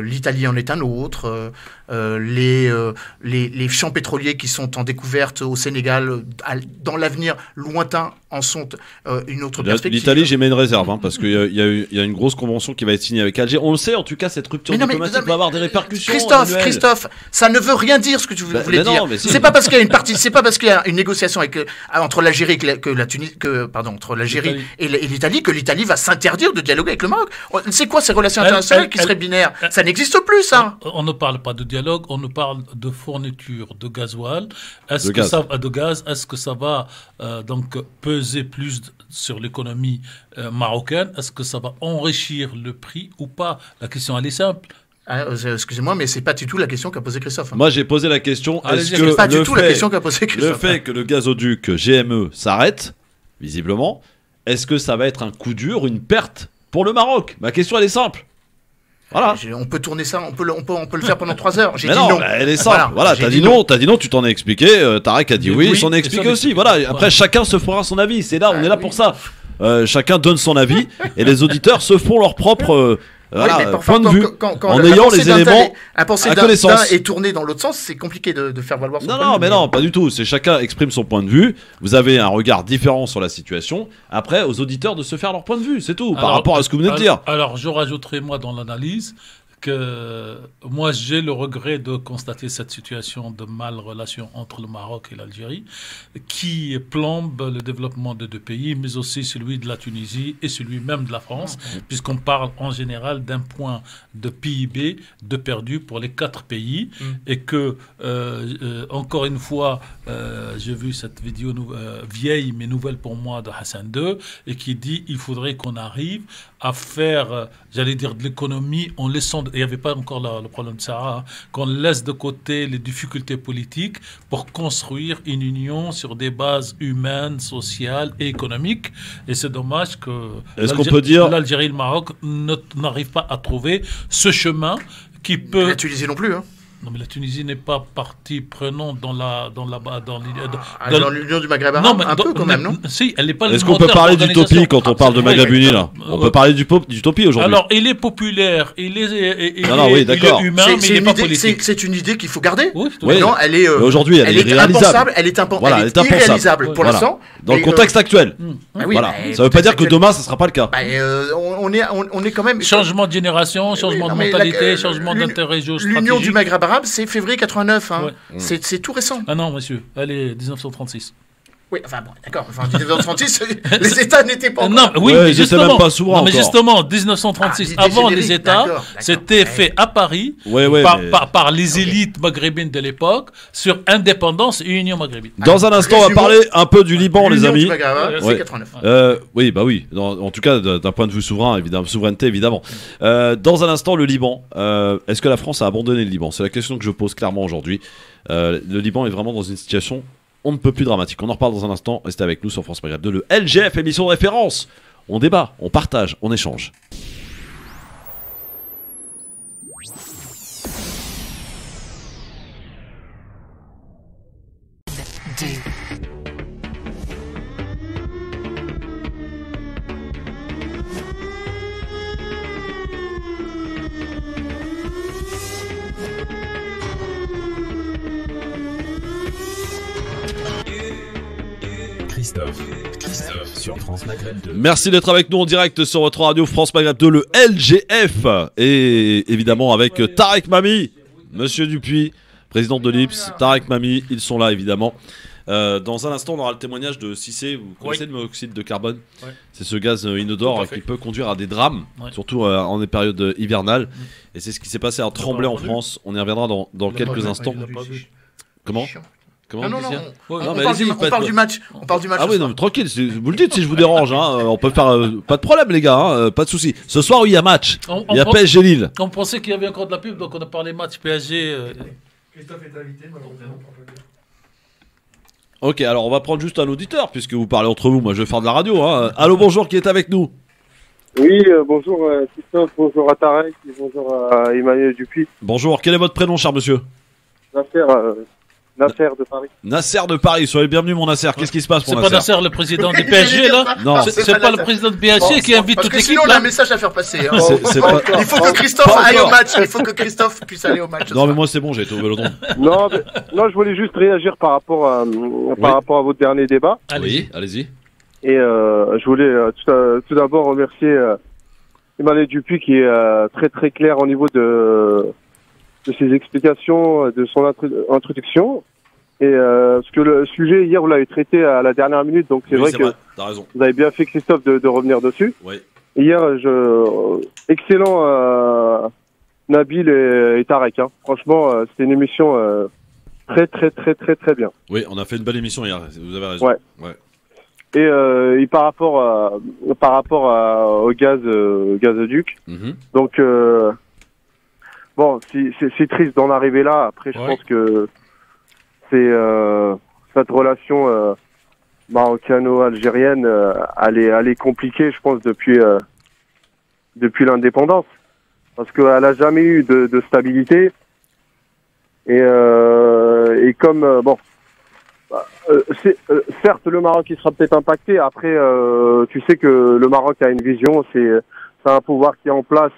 l'Italie en est un autre, les champs pétroliers qui sont en découverte au Sénégal, dans l'avenir lointain, en sont une autre perspective. L'Italie, j'ai mis une réserve, parce qu'il y a une grosse convention qui va être signée avec Alger. On le sait, en tout cas, cette rupture diplomatique va avoir des répercussions. Christophe, ça ne veut rien dire ce que tu voulais dire. C'est pas parce qu'il y a une partie, c'est pas parce qu'il y a une négociation entre l'Algérie entre l'Algérie et l'Italie que l'Italie va s'interdire de dialoguer avec le Maroc. C'est quoi ces relations internationales qui seraient binaires? Ça n'existe plus, ça. On ne parle pas de dialogue, on nous parle de fourniture de gasoil. Est-ce que ça va donc peser plus sur l'économie marocaine? Est-ce que ça va enrichir le prix ou pas? La question, elle est simple. Excusez-moi, mais c'est pas du tout la question qu'a posée Christophe. Moi, j'ai posé la question. C'est pas du tout la question qu'a posée Christophe. Le fait que le gazoduc GME s'arrête, visiblement, est-ce que ça va être un coup dur, une perte pour le Maroc? Ma question, elle est simple. Voilà. On peut tourner ça, on peut le faire pendant 3 heures. J'ai dit non. Elle est simple. Voilà, t'as dit non, tu t'en es expliqué. Tariq a dit oui, il s'en est expliqué aussi. Voilà. Après, chacun se fera son avis. C'est là, on est là pour ça. Chacun donne son avis et les auditeurs se font leur propre point de vue en ayant les éléments à connaissance. Et tourner dans l'autre sens, c'est compliqué de faire valoir son point de vue. Non, mais non, pas du tout. C'est chacun exprime son point de vue. Vous avez un regard différent sur la situation. Après, aux auditeurs de se faire leur point de vue, c'est tout, par rapport à ce que vous venez de dire. Alors, je rajouterai moi dans l'analyse que moi j'ai le regret de constater cette situation de mal-relation entre le Maroc et l'Algérie qui plombe le développement des deux pays, mais aussi celui de la Tunisie et celui même de la France, puisqu'on parle en général d'un point de PIB de perdu pour les 4 pays, et que, encore une fois, j'ai vu cette vidéo vieille mais nouvelle pour moi de Hassan II, et qui dit il faudrait qu'on arrive à faire, j'allais dire, de l'économie en laissant, il n'y avait pas encore le problème de Sahara, qu'on laisse de côté les difficultés politiques pour construire une union sur des bases humaines, sociales et économiques. Et c'est dommage que l'Algérie et le Maroc n'arrivent pas à trouver ce chemin qui peut... La Tunisie non plus, hein. Non, mais la Tunisie n'est pas partie prenante dans l'Union du Maghreb arabe, un peu quand même, non? Si, elle n'est pas. Est-ce qu'on peut parler d'utopie quand on parle de Maghreb uni là? On peut parler d'utopie aujourd'hui. Alors, il est populaire, il est humain, mais il n'est pas politique. C'est une idée qu'il faut garder. Oui. Non, elle est. Aujourd'hui, elle est impensable. Elle est irréalisable pour l'instant. Dans le contexte actuel. Voilà. Ça ne veut pas dire que demain, ça ne sera pas le cas. On est quand même. Changement de génération, changement de mentalité, changement d'intérêt géostratégique. L'Union du Maghreb arabe, c'est février 89. Hein. Ouais. C'est tout récent. Ah non, monsieur, allez, 1936. Oui, enfin bon, d'accord. Enfin, 1936, les États n'étaient pas. Non, oui, mais justement, même pas souverains mais justement, 1936, avant les États, c'était fait à Paris par les élites maghrébines de l'époque sur indépendance et union maghrébine. Dans un instant, on va parler un peu du Liban, les amis. C'est 89. Oui, bah oui. En tout cas, d'un point de vue souverain, évidemment, souveraineté, évidemment. Dans un instant, le Liban. Est-ce que la France a abandonné le Liban? C'est la question que je pose clairement aujourd'hui. Le Liban est vraiment dans une situation on ne peut plus dramatique. On en reparle dans un instant. Restez avec nous sur France Maghreb 2, le LGF, émission de référence. On débat, on partage, on échange. Christophe sur France Maghreb 2. Merci d'être avec nous en direct sur votre radio France Maghreb 2, le LGF. Et évidemment avec Tarek Mami, Monsieur Dupuis, président de l'IPS, Tarek Mami, ils sont là évidemment. Dans un instant, on aura le témoignage de Cissé. Vous connaissez le monoxyde de carbone? C'est ce gaz inodore qui peut conduire à des drames, surtout en des périodes hivernales. Et c'est ce qui s'est passé à Tremblay en France. On y reviendra dans quelques instants. Comment? Non, on parle du match. Ah oui, non, mais tranquille, vous le dites si je vous dérange. Hein, on peut faire. Pas de problème, les gars, pas de souci. Ce soir, il y a match. Il y a PSG Lille. On pensait qu'il y avait encore de la pub, donc on a parlé match PSG. Christophe est invité, Ok, alors on va prendre juste un auditeur, puisque vous parlez entre vous. Moi, je vais faire de la radio. Hein. Allô, bonjour, qui est avec nous? Oui, bonjour Christophe, bonjour à Tarek, et bonjour à Emmanuel Dupuis. Bonjour, quel est votre prénom, cher monsieur? Nasser de Paris. Nasser de Paris, soyez le bienvenu mon Nasser. Qu'est-ce qui se passe pour Nasser? C'est pas Nasser le président du PSG là? Non, c'est pas le président du PSG qui invite toute l'équipe. Sinon on a un message à faire passer. Hein. Il faut que Christophe aille au match. Il faut que Christophe puisse aller au match. Non mais moi c'est bon, j'ai été au Vélodrome. Non, je voulais juste réagir par rapport à votre dernier débat. Oui, allez-y. Et je voulais tout d'abord remercier Emmanuel Dupuis qui est très très clair au niveau de ses explications, de son introduction. Et parce que le sujet hier vous l'avez traité à la dernière minute, donc c'est vrai que vous avez bien fait Christophe de revenir dessus. Oui. Hier, excellent Nabil et Tarek. Hein. Franchement, c'était une émission très très très très très bien. Oui, on a fait une belle émission hier. Vous avez raison. Ouais. Et par rapport au gazoduc. Donc bon, c'est triste d'en arriver là. Après, je pense que c'est cette relation marocano-algérienne, elle est compliquée, je pense, depuis l'indépendance, parce qu'elle a jamais eu de stabilité. Et comme certes, le Maroc il sera peut-être impacté. Après, tu sais que le Maroc a une vision, c'est un pouvoir qui est en place,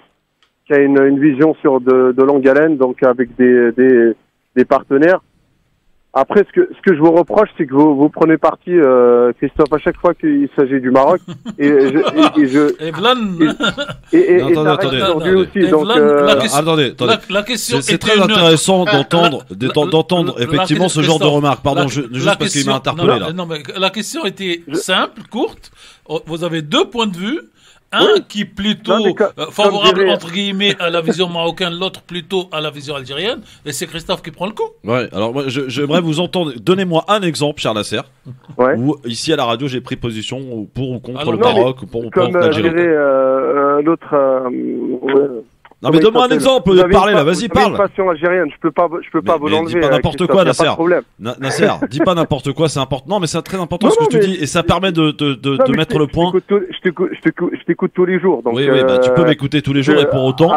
qui a une vision sur de longue haleine, donc avec des partenaires. Après, ce que je vous reproche, c'est que vous prenez parti, Christophe, à chaque fois qu'il s'agit du Maroc. Attendez. La question c'est très intéressant d'entendre effectivement ce genre de remarques. Pardon, juste parce qu'il m'a interpellé là. Non, mais la question était simple, courte. Vous avez 2 points de vue. Un qui est plutôt favorable, entre guillemets, à la vision marocaine, l'autre plutôt à la vision algérienne, et c'est Christophe qui prend le coup. Ouais, alors moi, j'aimerais vous entendre. Donnez-moi un exemple, cher Nasser, où ici à la radio j'ai pris position pour ou contre le Maroc, ou pour ou contre l'Algérie. L'autre. Non mais donne-moi un exemple, parlez là, vas-y parle. Une passion algérienne, je peux pas vous l'enlever. Dis pas n'importe quoi, Nasser. Nasser, dis pas n'importe quoi, c'est important. Non mais c'est très important ce que tu dis et ça permet de mettre le point. Je t'écoute tous les jours. Donc oui, bah tu peux m'écouter tous les jours et pour autant.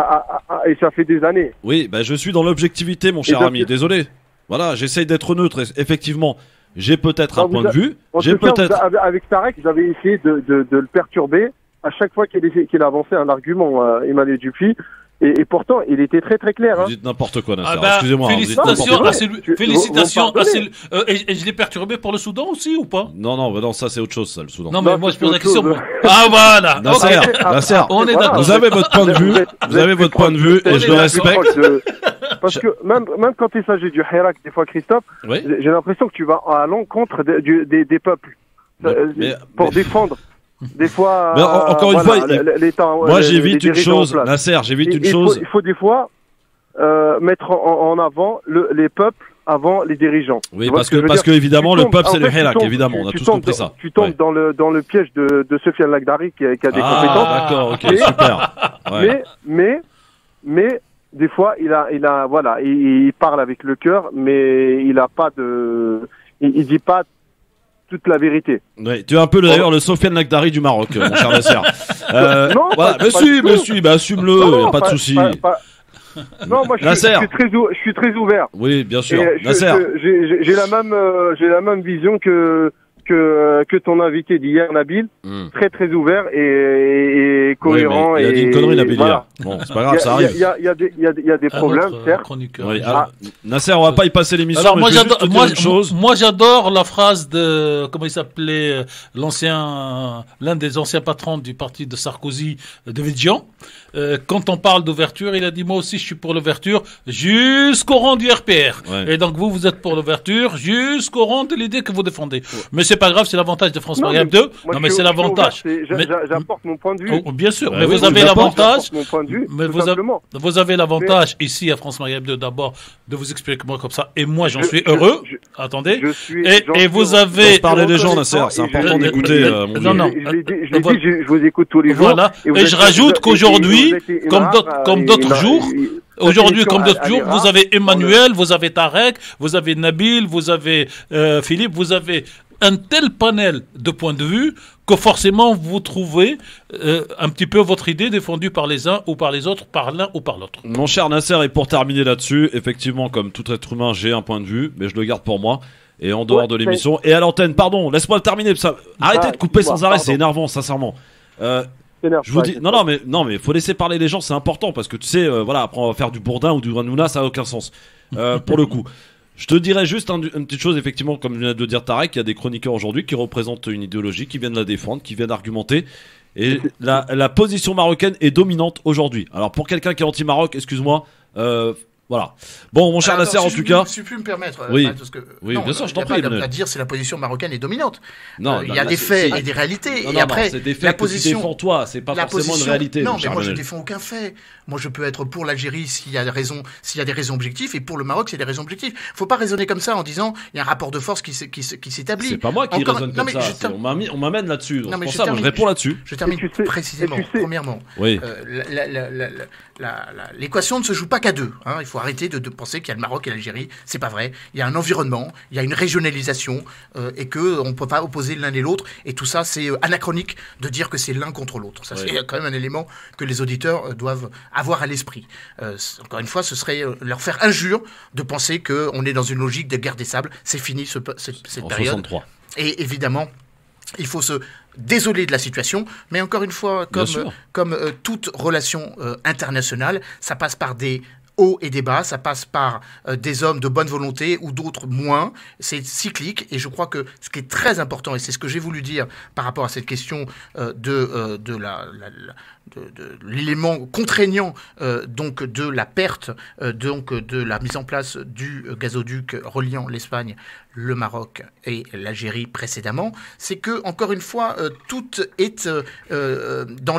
Et ça fait des années. Oui, bah je suis dans l'objectivité, mon cher ami. Désolé. Voilà, j'essaye d'être neutre. Effectivement, j'ai peut-être un point de vue. J'ai peut-être. Avec Tarek, j'avais essayé de le perturber à chaque fois qu'il avançait un argument, Emmanuel Dupuis. Et pourtant, il était très très clair. Vous dites n'importe quoi, Nasser. Excusez-moi. Félicitations. Et je l'ai perturbé pour le Soudan aussi ou pas? Non, ça c'est autre chose, ça, le Soudan. Non, mais moi je pose la question. Ah voilà. Nasser, on est d'accord. Vous avez votre point de vue. Vous avez votre point de vue et je le respecte. Parce que même quand il s'agit du Hirak, des fois, Christophe, j'ai l'impression que tu vas à l'encontre des peuples pour défendre. Des fois, encore une fois, moi j'évite une chose, Nasser, j'évite une chose. Il faut des fois mettre en avant les peuples avant les dirigeants. Oui, parce que évidemment le peuple c'est le Hirak, évidemment, on a tous compris ça. Tu tombes dans le piège de Sofiane Lakhdari qui a des compétences. D'accord, ok, super. Mais des fois il parle avec le cœur, mais il a pas il dit pas toute la vérité. Oui, tu es un peu d'ailleurs le Sofiane Lakhdari du Maroc, mon cher Nasser. Non, voilà, mais assume-le, y a pas de souci. Non, moi je suis très ouvert. Oui, bien sûr. Nasser. J'ai la même vision que ton invité d'hier, Nabil, très très ouvert et cohérent. Il a dit une connerie, Nabil, hier. Bon, c'est pas grave, ça arrive. Il y a des problèmes, certes. Nasser, on va pas y passer l'émission. Alors moi j'adore la phrase de comment il s'appelait l'un des anciens patrons du parti de Sarkozy, de Védian. Quand on parle d'ouverture, il a dit moi aussi je suis pour l'ouverture jusqu'au rang du RPR. Et donc vous êtes pour l'ouverture jusqu'au rang de l'idée que vous défendez. Mais c'est pas grave, c'est l'avantage de France Maghreb 2. Non mais c'est l'avantage. J'apporte mon point de vue. Bien sûr, mais vous avez l'avantage. Mais vous avez l'avantage ici à France Maghreb 2 d'abord de vous expliquer moi comme ça et moi j'en suis heureux. Attendez. Et vous avez parler des gens, Nasser, c'est important d'écouter mon Non. Je vous écoute tous les jours. Voilà. Et je rajoute qu'aujourd'hui, comme d'autres jours, vous avez Emmanuel, vous avez Tarek, vous avez Nabil, vous avez Philippe, vous avez un tel panel de points de vue que forcément vous trouvez un petit peu votre idée défendue par les uns ou par les autres, par l'un ou par l'autre. Mon cher Nasser, et pour terminer là-dessus, effectivement, comme tout être humain, j'ai un point de vue, mais je le garde pour moi. Et en dehors de l'émission, et à l'antenne, pardon, laisse-moi le terminer. Arrêtez de couper sans arrêt, c'est énervant, sincèrement. Je vous dis, non, mais faut laisser parler les gens, c'est important parce que tu sais, après on va faire du Bourdin ou du Hanouna, ça a aucun sens. Pour le coup, je te dirais juste une petite chose, effectivement, comme vient de le dire Tarek, il y a des chroniqueurs aujourd'hui qui représentent une idéologie, qui viennent la défendre, qui viennent argumenter. Et la position marocaine est dominante aujourd'hui. Alors pour quelqu'un qui est anti-Maroc, excuse-moi. Voilà. Bon, mon cher Nasser, en tout cas. Si tu peux me permettre. Parce que, bien sûr, je t'en prie. Il n'y a pas à dire si la position marocaine est dominante. Non, il y a des faits et des réalités. Et après, c'est des faits que tu défends toi, c'est pas forcément une réalité. Non, mais moi je ne défends aucun fait. Moi je peux être pour l'Algérie s'il y a des raisons objectives et pour le Maroc s'il y a des raisons objectives. Faut pas raisonner comme ça en disant il y a un rapport de force qui s'établit. C'est pas moi qui raisonne comme ça. On m'amène là-dessus. C'est pour ça, moi je réponds là-dessus. Je termine précisément. Premièrement, l'équation ne se joue pas qu'à deux. Il faut arrêter de penser qu'il y a le Maroc et l'Algérie. C'est pas vrai. Il y a un environnement, il y a une régionalisation et qu'on ne peut pas opposer l'un et l'autre. Et tout ça, c'est anachronique de dire que c'est l'un contre l'autre. Ça, c'est quand même un élément que les auditeurs doivent avoir à l'esprit. Encore une fois, ce serait leur faire injure de penser qu'on est dans une logique de guerre des sables. C'est fini cette période. 63. Et évidemment, il faut se désoler de la situation, mais encore une fois, comme toute relation internationale, ça passe par des hauts et des bas, ça passe par des hommes de bonne volonté ou d'autres moins, c'est cyclique, et je crois que ce qui est très important, et c'est ce que j'ai voulu dire par rapport à cette question de l'élément contraignant donc de la perte donc de la mise en place du gazoduc reliant l'Espagne, le Maroc et l'Algérie précédemment, c'est que encore une fois tout est dans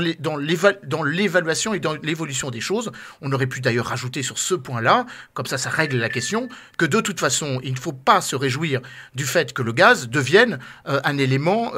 l'évaluation et dans l'évolution des choses. On aurait pu d'ailleurs rajouter sur ce point-là, comme ça règle la question, que de toute façon il ne faut pas se réjouir du fait que le gaz devienne un élément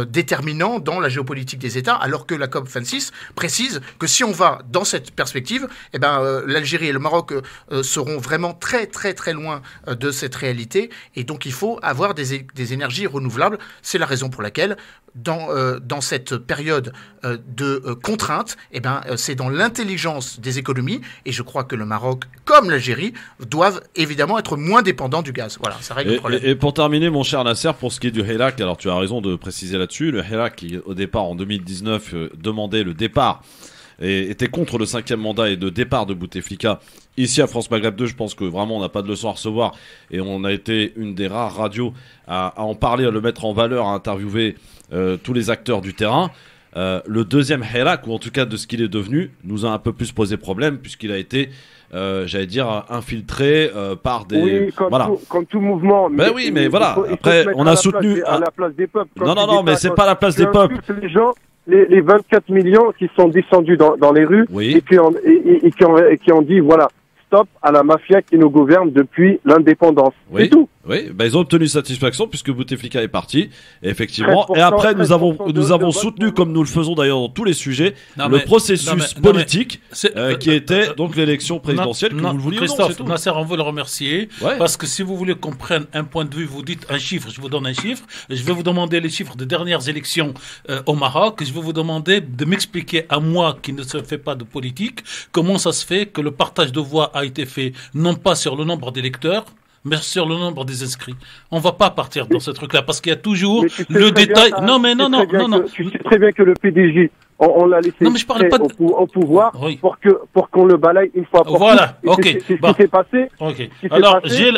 déterminant dans la géopolitique des États, alors que la COP26 précise que si on va dans cette perspective, eh ben, l'Algérie et le Maroc seront vraiment très très très loin de cette réalité, et donc il faut avoir des énergies renouvelables. C'est la raison pour laquelle dans cette période de contrainte, eh ben, c'est dans l'intelligence des économies, et je crois que le Maroc comme l'Algérie doivent évidemment être moins dépendants du gaz. Voilà, ça règle le problème. Et pour terminer, mon cher Nasser, pour ce qui est du Hirak, alors tu as raison de préciser là-dessus, le Hirak qui au départ en 2019 demandait le départ et était contre le 5e mandat et de départ de Bouteflika. Ici à France Maghreb 2, je pense que vraiment on n'a pas de leçon à recevoir, et on a été une des rares radios à en parler, à le mettre en valeur, à interviewer tous les acteurs du terrain. Le deuxième Hirak, ou en tout cas de ce qu'il est devenu, nous a un peu plus posé problème, puisqu'il a été j'allais dire infiltré par des... Oui, comme tout mouvement. Ben oui, mais voilà. Après, on a soutenu... à la place des peuples. Non, mais c'est pas la place des peuples. Les gens, les 24 millions qui sont descendus dans les rues, oui, et qui ont dit, voilà, stop à la mafia qui nous gouverne depuis l'indépendance. Oui. C'est tout. Oui, ben ils ont obtenu satisfaction puisque Bouteflika est parti, effectivement. Et après, nous avons soutenu, comme nous le faisons d'ailleurs dans tous les sujets, le processus politique qui était donc l'élection présidentielle que vous le vouliez. Christophe, Nasser, on veut le remercier, parce que si vous voulez qu'on prenne un point de vue, vous dites un chiffre, je vous donne un chiffre, je vais vous demander les chiffres des dernières élections au Maroc, je vais vous demander de m'expliquer à moi qui ne se fait pas de politique, comment ça se fait que le partage de voix a été fait non pas sur le nombre d'électeurs, mais sur le nombre des inscrits. On va pas partir dans ce truc-là, parce qu'il y a toujours le détail. Non. Tu sais très bien que le PDG, on l'a laissé au pouvoir pour qu'on le balaye une fois pour toutes. Voilà, ok. C'est ce qui s'est passé. Ok. Alors, j'ai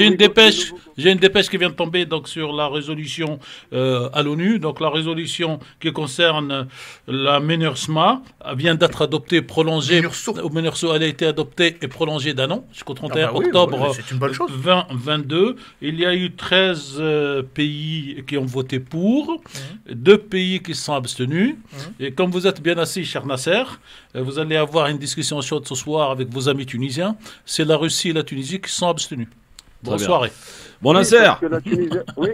une dépêche qui vient de tomber donc sur la résolution à l'ONU. Donc la résolution qui concerne la MINURSMA vient d'être adoptée, prolongée. MINURSO, elle a été adoptée et prolongée d'un an jusqu'au 31 octobre 2022. Il y a eu 13 pays qui ont voté pour. 2 pays qui se sont abstenus. Et comme vous êtes bien assis, cher Nasser, vous allez avoir une discussion chaude ce soir avec vos amis tunisiens. C'est la Russie et la Tunisie qui se sont abstenus. Bonne soirée. Bon, Nasser. Oui,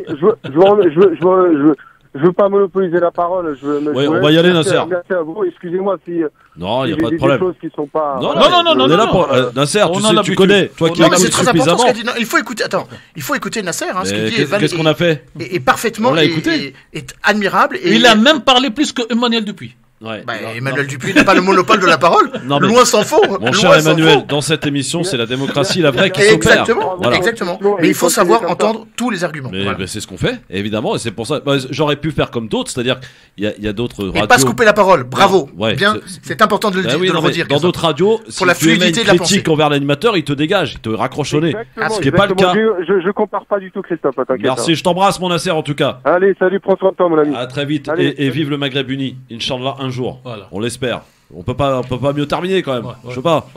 je veux pas monopoliser la parole. On va y aller, Nasser. Merci à vous. Excusez-moi si. Non, il n'y a pas de problème. Des choses qui sont pas. Non. On est là pour Nasser. Tu connais, toi qui écoutes suffisamment. Il faut écouter. Attends, il faut écouter Nasser. Ce qu'il dit qu'est-ce qu'on a fait? Et parfaitement. On l'a écouté. Est admirable. Il a même parlé plus que Emmanuel Dupuis. Emmanuel Dupuis n'a pas le monopole de la parole. Loin s'en faut. Mon cher Emmanuel, dans cette émission, c'est la démocratie, la vraie qui s'opère. Exactement. Mais il faut savoir entendre tous les arguments. Mais c'est ce qu'on fait, évidemment, et c'est pour ça. J'aurais pu faire comme d'autres, c'est-à-dire il y a d'autres radios. Et pas se couper la parole. Bravo. Bien, c'est important de le dire, de le redire. Dans d'autres radios, si tu émets une critique envers l'animateur, il te dégage, il te raccroche au nez. Ce qui n'est pas le cas. Je compare pas du tout, Christophe. Merci, je t'embrasse, mon Nasser, en tout cas. Allez, salut, prends soin de toi, mon ami. À très vite, et vive le Maghreb uni, Inch'Allah, un jour. On l'espère. On peut pas mieux terminer quand même. Je sais pas.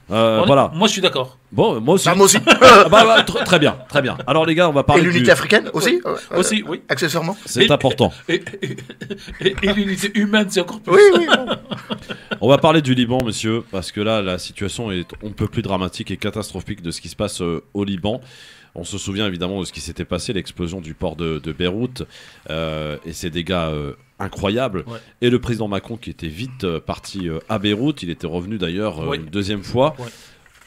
Voilà. Moi je suis d'accord. Bon, moi aussi. Moi aussi. Très bien. Alors les gars, on va parler. Et l'unité africaine aussi. Aussi, oui. Accessoirement. C'est important. Et l'unité humaine, c'est encore plus. Oui. On va parler du Liban, monsieur, parce que là, la situation est on ne peut plus dramatique et catastrophique de ce qui se passe au Liban. On se souvient évidemment de ce qui s'était passé, l'explosion du port de Beyrouth et ses dégâts incroyables. Et le président Macron qui était vite parti à Beyrouth, il était revenu d'ailleurs une deuxième fois.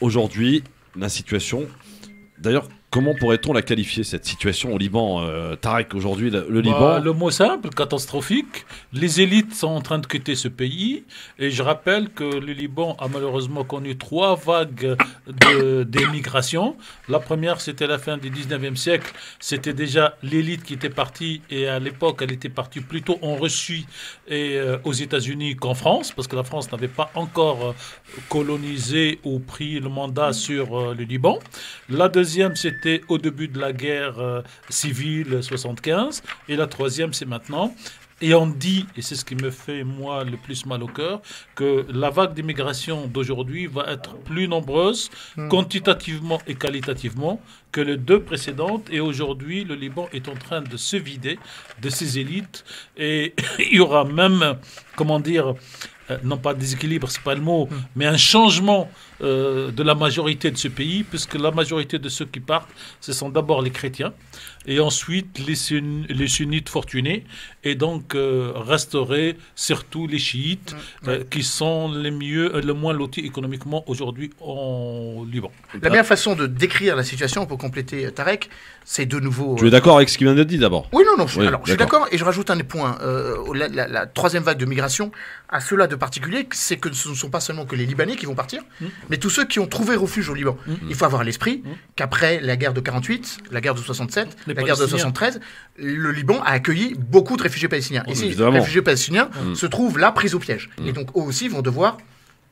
Aujourd'hui, la situation... D'ailleurs, Comment pourrait-on la qualifier, cette situation au Liban, Tarek, aujourd'hui, le Liban? Le mot simple, catastrophique. Les élites sont en train de quitter ce pays. Et je rappelle que le Liban a malheureusement connu 3 vagues d'émigration. La première, c'était la fin du 19e siècle. C'était déjà l'élite qui était partie. Et à l'époque, elle était partie plutôt en Russie et aux États-Unis qu'en France, parce que la France n'avait pas encore colonisé ou pris le mandat sur le Liban. La deuxième, c'était au début de la guerre civile 75, et la troisième, c'est maintenant. Et on dit, et c'est ce qui me fait, moi, le plus mal au cœur, que la vague d'immigration d'aujourd'hui va être plus nombreuse, quantitativement et qualitativement, que les 2 précédentes. Et aujourd'hui, le Liban est en train de se vider de ses élites. Et il y aura même, comment dire, non pas déséquilibre, c'est pas le mot, mais un changement de la majorité de ce pays, puisque la majorité de ceux qui partent, ce sont d'abord les chrétiens, et ensuite les sunnites fortunés, et donc resteraient surtout les chiites, qui sont le moins lotis économiquement aujourd'hui au Liban. La meilleure façon de décrire la situation, pour compléter Tarek, c'est de nouveau... Tu es d'accord avec ce qu'il vient d'être dit d'abord? Oui, non, je suis d'accord, et je rajoute un point. La troisième vague de migration, à cela de particulier, c'est que ce ne sont pas seulement que les Libanais qui vont partir, mais tous ceux qui ont trouvé refuge au Liban. Il faut avoir à l'esprit qu'après la guerre de 48, la guerre de 67, la guerre de 73, le Liban a accueilli beaucoup de réfugiés palestiniens. Et ces réfugiés palestiniens se trouvent là pris au piège. Et donc eux aussi vont devoir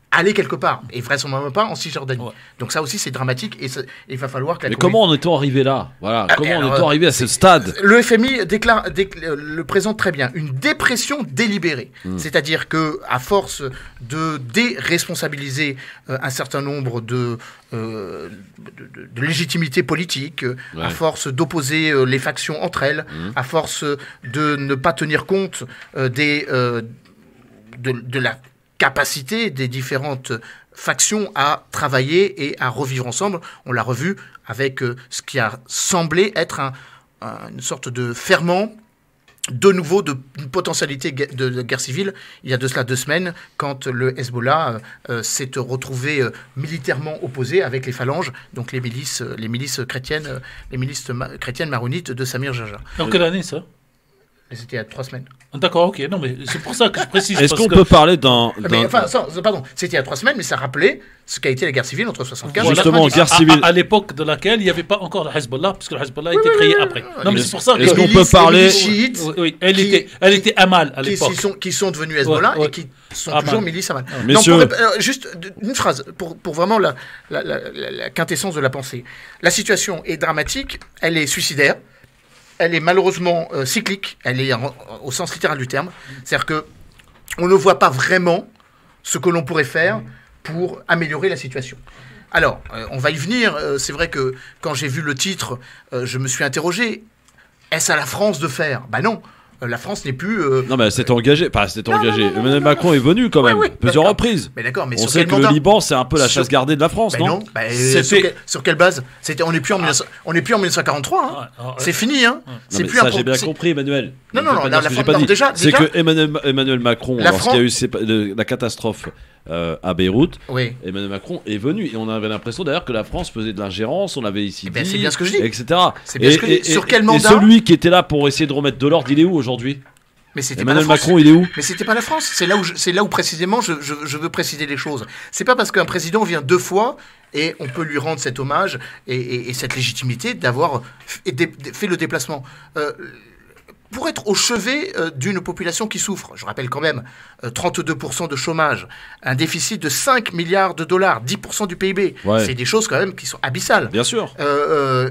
aller quelque part, et vraisemblablement pas en Cisjordanie. Donc ça aussi c'est dramatique, et il va falloir que Mais comment en est-on arrivé là? Voilà, comment en est-on arrivé à ce stade? Le FMI le présente très bien, une dépression délibérée. C'est-à-dire que à force de déresponsabiliser un certain nombre de légitimité politique, à force d'opposer les factions entre elles, à force de ne pas tenir compte de la capacité des différentes factions à travailler et à revivre ensemble. On l'a revu avec ce qui a semblé être une sorte de ferment de nouveau d'une potentialité de guerre civile, il y a de cela 2 semaines, quand le Hezbollah s'est retrouvé militairement opposé avec les phalanges, donc les milices chrétiennes maronites de Samir Jarjar. Dans quelle année ça? C'était il y a 3 semaines. D'accord, ok. Non, mais c'est pour ça que je précise. Est-ce qu'on peut parler d'un... Pardon, c'était il y a 3 semaines, mais ça rappelait ce qu'a été la guerre civile entre 75 et 90. Justement, guerre civile... À l'époque de laquelle il n'y avait pas encore le Hezbollah, parce que le Hezbollah a été créé après. Non, mais c'est pour ça que... Est-ce qu'on peut parler... chiites, elle était Amal à l'époque. Qui sont devenus Hezbollah et qui sont toujours milices Amal. Messieurs... Juste une phrase, pour vraiment la quintessence de la pensée. La situation est dramatique, elle est suicidaire. Elle est malheureusement cyclique, elle est au sens littéral du terme. C'est-à-dire qu'on ne voit pas vraiment ce que l'on pourrait faire pour améliorer la situation. Alors, on va y venir. C'est vrai que quand j'ai vu le titre, je me suis interrogé. Est-ce à la France de faire? Ben non. La France n'est plus... Non, mais elle s'est engagée. Emmanuel Macron est venu quand même, plusieurs reprises. Mais d'accord, mais on sait que le Liban, c'est un peu la chasse gardée de la France, non? Sur quelle base? On n'est plus en 1943. Hein. C'est fini. Hein. C'est plus ça, j'ai bien compris, Emmanuel. Non, c'est que Emmanuel Macron, lorsqu'il y a eu la catastrophe à Beyrouth, Emmanuel Macron est venu, et on avait l'impression d'ailleurs que la France faisait de l'ingérence, on avait ici dit, c'est bien ce que je dis, etc. Sur quel mandat? Et celui qui était là pour essayer de remettre de l'ordre, il est où aujourd'hui? Mais Emmanuel Macron, il est où? Mais c'était pas la France. C'est là où précisément je veux préciser les choses. C'est pas parce qu'un président vient 2 fois et on peut lui rendre cet hommage et cette légitimité d'avoir fait le déplacement. Pour être au chevet d'une population qui souffre, je rappelle quand même 32% de chômage, un déficit de 5 milliards de dollars, 10% du PIB, c'est des choses quand même qui sont abyssales. Bien sûr.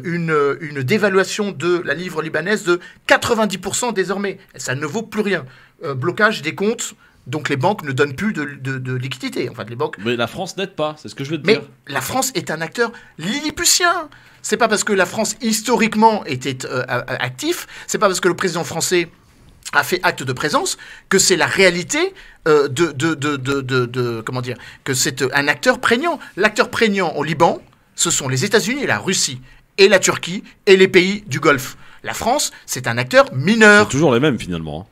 Une dévaluation de la livre libanaise de 90% désormais, ça ne vaut plus rien. Blocage des comptes. Donc les banques ne donnent plus de liquidité. Enfin, les banques... Mais la France n'aide pas, c'est ce que je veux te dire. Mais la France est un acteur lilliputien. C'est pas parce que la France historiquement était actif, c'est pas parce que le président français a fait acte de présence que c'est la réalité comment dire, que c'est un acteur prégnant. L'acteur prégnant au Liban, ce sont les États-Unis et la Russie et la Turquie et les pays du Golfe. La France, c'est un acteur mineur. C'est toujours les mêmes finalement.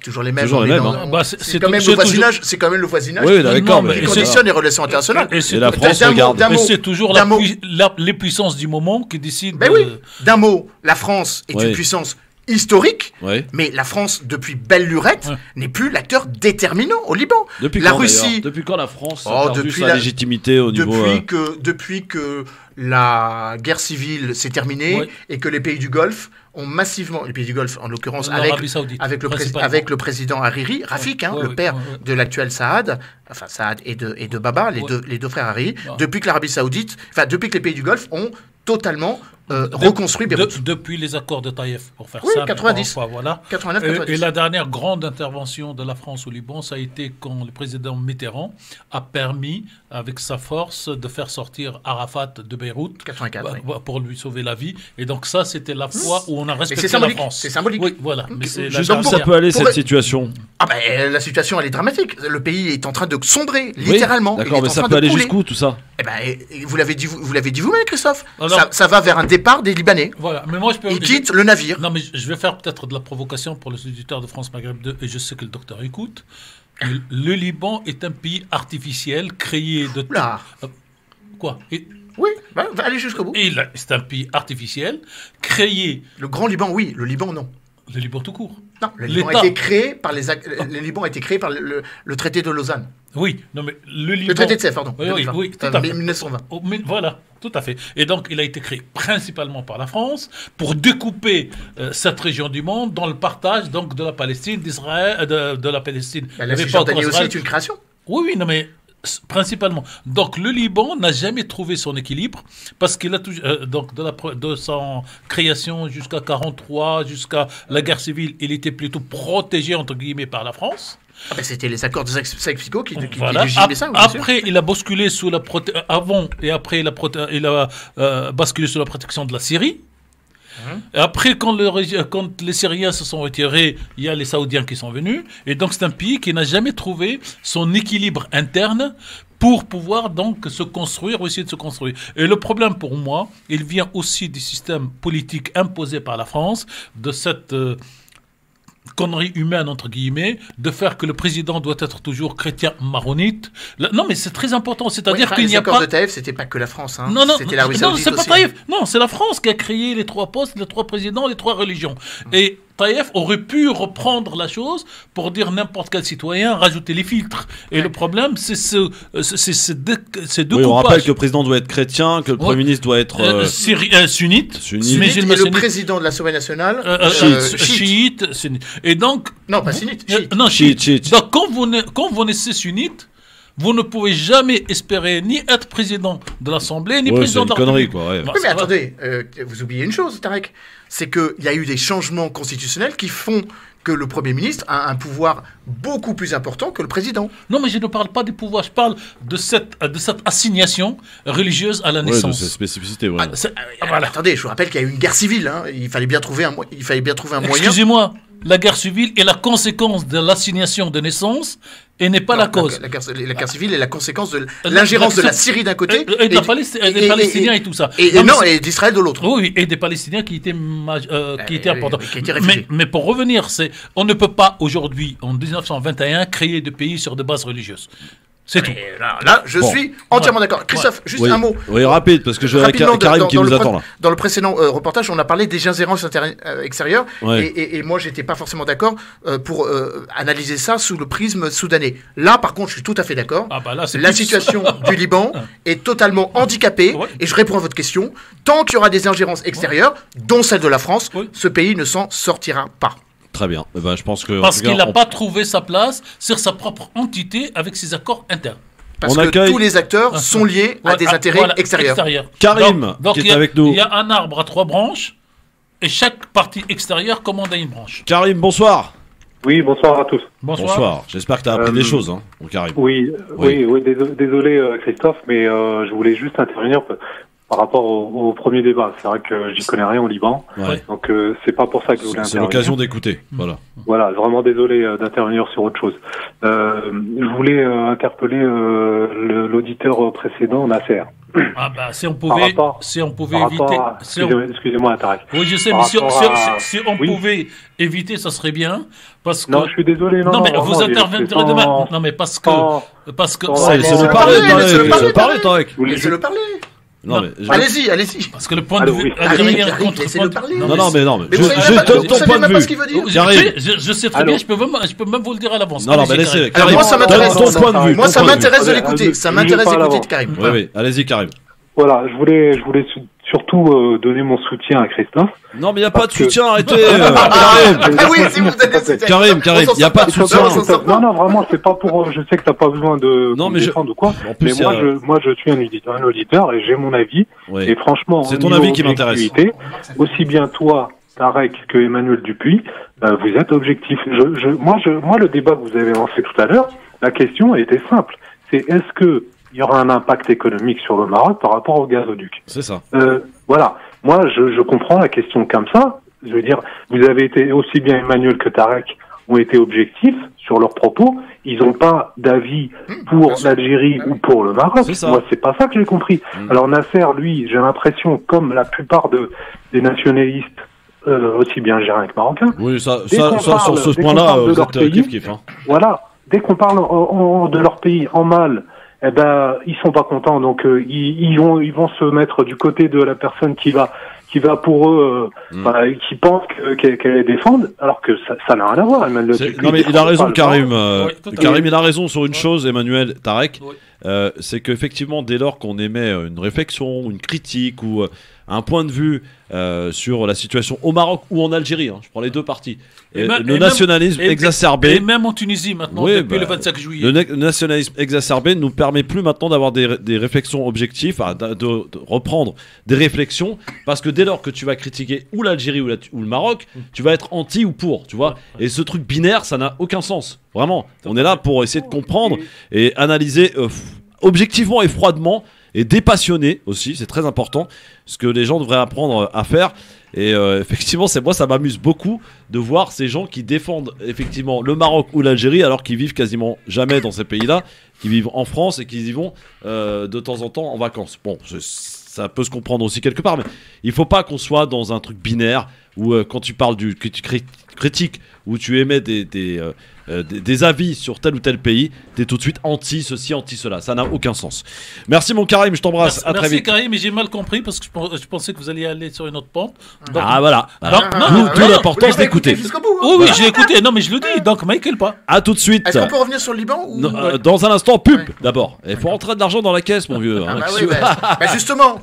Toujours les mêmes. Toujours les mêmes. C'est quand même le voisinage. C'est quand même le voisinage. Oui, d'accord. Qui conditionne les relations internationales. Et la France regarde. Et c'est toujours les puissances du moment qui décident. D'un mot, la France est une puissance historique, mais la France, depuis belle lurette, n'est plus l'acteur déterminant au Liban. Depuis quand la France a perdu sa légitimité au niveau... Depuis que la guerre civile s'est terminée et que les pays du Golfe ont massivement, les pays du Golfe en l'occurrence avec le président Hariri, Rafik, le père de l'actuel Saad et de Baba, les deux frères Hariri, depuis que l'Arabie Saoudite, depuis que les pays du Golfe ont totalement reconstruit Beyrouth. Depuis les accords de Taïf, pour faire ça. 90. Voilà. 89-90. Et la dernière grande intervention de la France au Liban, ça a été quand le président Mitterrand a permis, avec sa force, de faire sortir Arafat de Beyrouth 84, pour lui sauver la vie. Et donc ça, c'était la fois où on a respecté la France. C'est symbolique. Oui, voilà. Jusqu'où ça peut aller, cette situation? La situation, elle est dramatique. Le pays est en train de sombrer, littéralement. D'accord, mais ça peut aller jusqu'où, tout ça? Vous l'avez dit vous-même, Christophe. Ça va vers un départ des Libanais. Voilà, mais moi ils quittent le navire. Non, mais je vais faire peut-être de la provocation pour les auditeurs de France Maghreb 2, et je sais que le docteur écoute. Le Liban est un pays artificiel créé de... Quoi? Oui, allez jusqu'au bout. C'est un pays artificiel créé... Le Grand Liban, oui. Le Liban, non. Le Liban tout court. Non, le Liban a été créé par le Liban a été créé par le traité de Lausanne. Oui, non mais le Liban... Le traité de Sèvres, pardon. Oui, tout à fait. 1920. Voilà, tout à fait. Et donc, il a été créé principalement par la France pour découper cette région du monde dans le partage donc de la Palestine, d'Israël, de la Palestine. La Cisjordanie aussi est une création. Oui, non mais... Principalement. Donc le Liban n'a jamais trouvé son équilibre parce qu'il a toujours donc de son création jusqu'à 43, jusqu'à la guerre civile, il était plutôt protégé entre guillemets par la France. C'était les accords de Sykes-Picot qui voilà. légitimaient ça. Après, il a basculé sous avant et après il a basculé sous la protection de la Syrie. Et après, quand les Syriens se sont retirés, il y a les Saoudiens qui sont venus. Et donc, c'est un pays qui n'a jamais trouvé son équilibre interne pour pouvoir donc se construire ou essayer de se construire. Et le problème pour moi, il vient aussi du système politique imposé par la France, de cette connerie humaine, entre guillemets, de faire que le président doit être toujours chrétien maronite. Non, mais c'est très important. C'est-à-dire qu'il n'y a pas... Les accords de Taïf, c'était pas que la France. Hein. Non, c'était l'Arabie Saoudite c'est pas Taïf. Non, c'est la France qui a créé les 3 postes, les 3 présidents, les 3 religions. Et Taïf aurait pu reprendre la chose pour dire n'importe quel citoyen, rajouter les filtres. Et le problème, c'est ces deux coupages. On rappelle que le président doit être chrétien, que le Premier ministre doit être sunnite. Mais le président de l'Assemblée nationale, chiite. Et donc... Non, pas sunnite. Non, chiite. Donc, quand vous naissez sunnite, vous ne pouvez jamais espérer ni être président de l'Assemblée, ni président de la République. Oui, mais attendez, vous oubliez une chose, Tarek, c'est qu'il y a eu des changements constitutionnels qui font que le Premier ministre a un pouvoir beaucoup plus important que le président. Non, mais je ne parle pas des pouvoirs, je parle de cette assignation religieuse à la naissance. De cette spécificité, voilà. Attendez, je vous rappelle qu'il y a eu une guerre civile, hein. Il fallait bien trouver un moyen. Excusez-moi, la guerre civile est la conséquence de l'assignation de naissance et n'est pas la cause. La guerre civile est la conséquence de l'ingérence de la Syrie d'un côté et des Palestiniens et tout ça. Et d'Israël de l'autre. Oui, et des Palestiniens qui étaient importants. Mais pour revenir, on ne peut pas aujourd'hui, en 1921, créer de pays sur des bases religieuses. C'est tout. Là, je suis entièrement d'accord. Christophe, juste un mot. Oui, rapide, parce que je vois Karim qui nous attend là. Dans le précédent reportage, on a parlé des ingérences extérieures. Et moi, j'étais pas forcément d'accord pour analyser ça sous le prisme soudanais. Là, par contre, je suis tout à fait d'accord. La situation du Liban est totalement handicapée. Et je réponds à votre question. Tant qu'il y aura des ingérences extérieures, dont celle de la France, ce pays ne s'en sortira pas. Très bien. Je pense que, parce qu'il n'a pas trouvé sa place sur sa propre entité avec ses accords internes. Parce que tous les acteurs sont liés à des intérêts extérieurs. Karim, qui est avec nous. Il y a un arbre à 3 branches et chaque partie extérieure commande à une branche. Karim, bonsoir. Oui, bonsoir à tous. Bonsoir. J'espère que tu as appris des choses, hein, mon Karim. Oui, désolé Christophe, mais je voulais juste intervenir par rapport au premier débat. C'est vrai que j'y connais rien au Liban, donc c'est pas pour ça que je voulais intervenir. C'est l'occasion d'écouter, voilà. Voilà, vraiment désolé d'intervenir sur autre chose. Je voulais interpeller l'auditeur précédent, Nasser. Ah bah si on pouvait éviter. Excusez-moi, Tarek. Oui, je sais, mais si on pouvait éviter, ça serait bien. Parce que... Non, je suis désolé. Non, mais vous interviendrez demain. Non, mais parce que. Laissez-le parler, Tarek. Laissez-le parler. Non, mais allez-y. Parce que le point de vue algérien contre. Non, mais ton point de vue. Je sais très bien, je peux même vous le dire à l'avance. Non, mais laissez. Moi, ça m'intéresse. Ton point de vue. Moi, ça m'intéresse de l'écouter. Ça m'intéresse d'écouter de Karim. Oui, allez-y, Karim. Voilà, je voulais surtout donner mon soutien à Christophe. Non, mais il n'y a pas de soutien, arrêtez. Oui, si vous êtes des soutiens. Karim, il n'y a pas de soutien. Non, vraiment, c'est pas pour. Je sais que t'as pas besoin de. Non, mais défendre ou quoi. Mais moi, je suis un auditeur et j'ai mon avis. Oui. Et franchement, c'est ton avis qui m'intéresse. Aussi bien toi, Tarek, que Emmanuel Dupuis, vous êtes objectif. Moi, le débat que vous avez lancé tout à l'heure, la question était simple. C'est est-ce que il y aura un impact économique sur le Maroc par rapport au gazoduc. C'est ça. Voilà. Moi, je comprends la question comme ça. Je veux dire, vous avez été aussi bien Emmanuel que Tarek ont été objectifs sur leurs propos. Ils n'ont pas d'avis pour l'Algérie ou pour le Maroc. Moi, c'est pas ça que j'ai compris. Alors Nasser, lui, j'ai l'impression, comme la plupart des nationalistes, aussi bien algériens que marocains. Oui, ça sur ce point-là, vous êtes kiff-kiff. Voilà. Dès qu'on parle de leur pays en mal, eh ben, ils sont pas contents, donc ils vont se mettre du côté de la personne qui va pour eux, qui pense qu'elle les défende, alors que ça n'a rien à voir. Non, mais il a raison, Karim. Karim, il a raison sur une chose, Emmanuel, Tarek. C'est qu'effectivement, dès lors qu'on émet une réflexion, une critique ou un point de vue sur la situation au Maroc ou en Algérie, je prends les deux parties, le nationalisme exacerbé, et même en Tunisie maintenant, depuis le 25 juillet, le nationalisme exacerbé nous permet plus maintenant d'avoir des réflexions objectives, de reprendre des réflexions, parce que dès lors que tu vas critiquer ou l'Algérie ou le Maroc, tu vas être anti ou pour, tu vois, et ce truc binaire, ça n'a aucun sens, vraiment. On est là pour essayer de comprendre et analyser objectivement et froidement, et dépassionné aussi, c'est très important, ce que les gens devraient apprendre à faire. Et effectivement, moi ça m'amuse beaucoup de voir ces gens qui défendent effectivement le Maroc ou l'Algérie alors qu'ils vivent quasiment jamais dans ces pays-là, qui vivent en France et qui y vont de temps en temps en vacances. Bon, ça peut se comprendre aussi quelque part, mais il faut pas qu'on soit dans un truc binaire où quand tu parles que tu critiques, où tu émets des avis sur tel ou tel pays, t'es tout de suite anti ceci, anti cela. Ça n'a aucun sens. Merci mon Karim, je t'embrasse. À très vite. Merci Karim, mais j'ai mal compris parce que je pensais que vous alliez aller sur une autre pente. Donc, voilà. D'où l'importance d'écouter. Oui, j'ai écouté. Non, mais je le dis. Donc, Michael pas. À tout de suite. Est-ce qu'on peut revenir sur le Liban ou... Dans un instant, pub d'abord. Il faut rentrer de l'argent dans la caisse, mon vieux. Justement,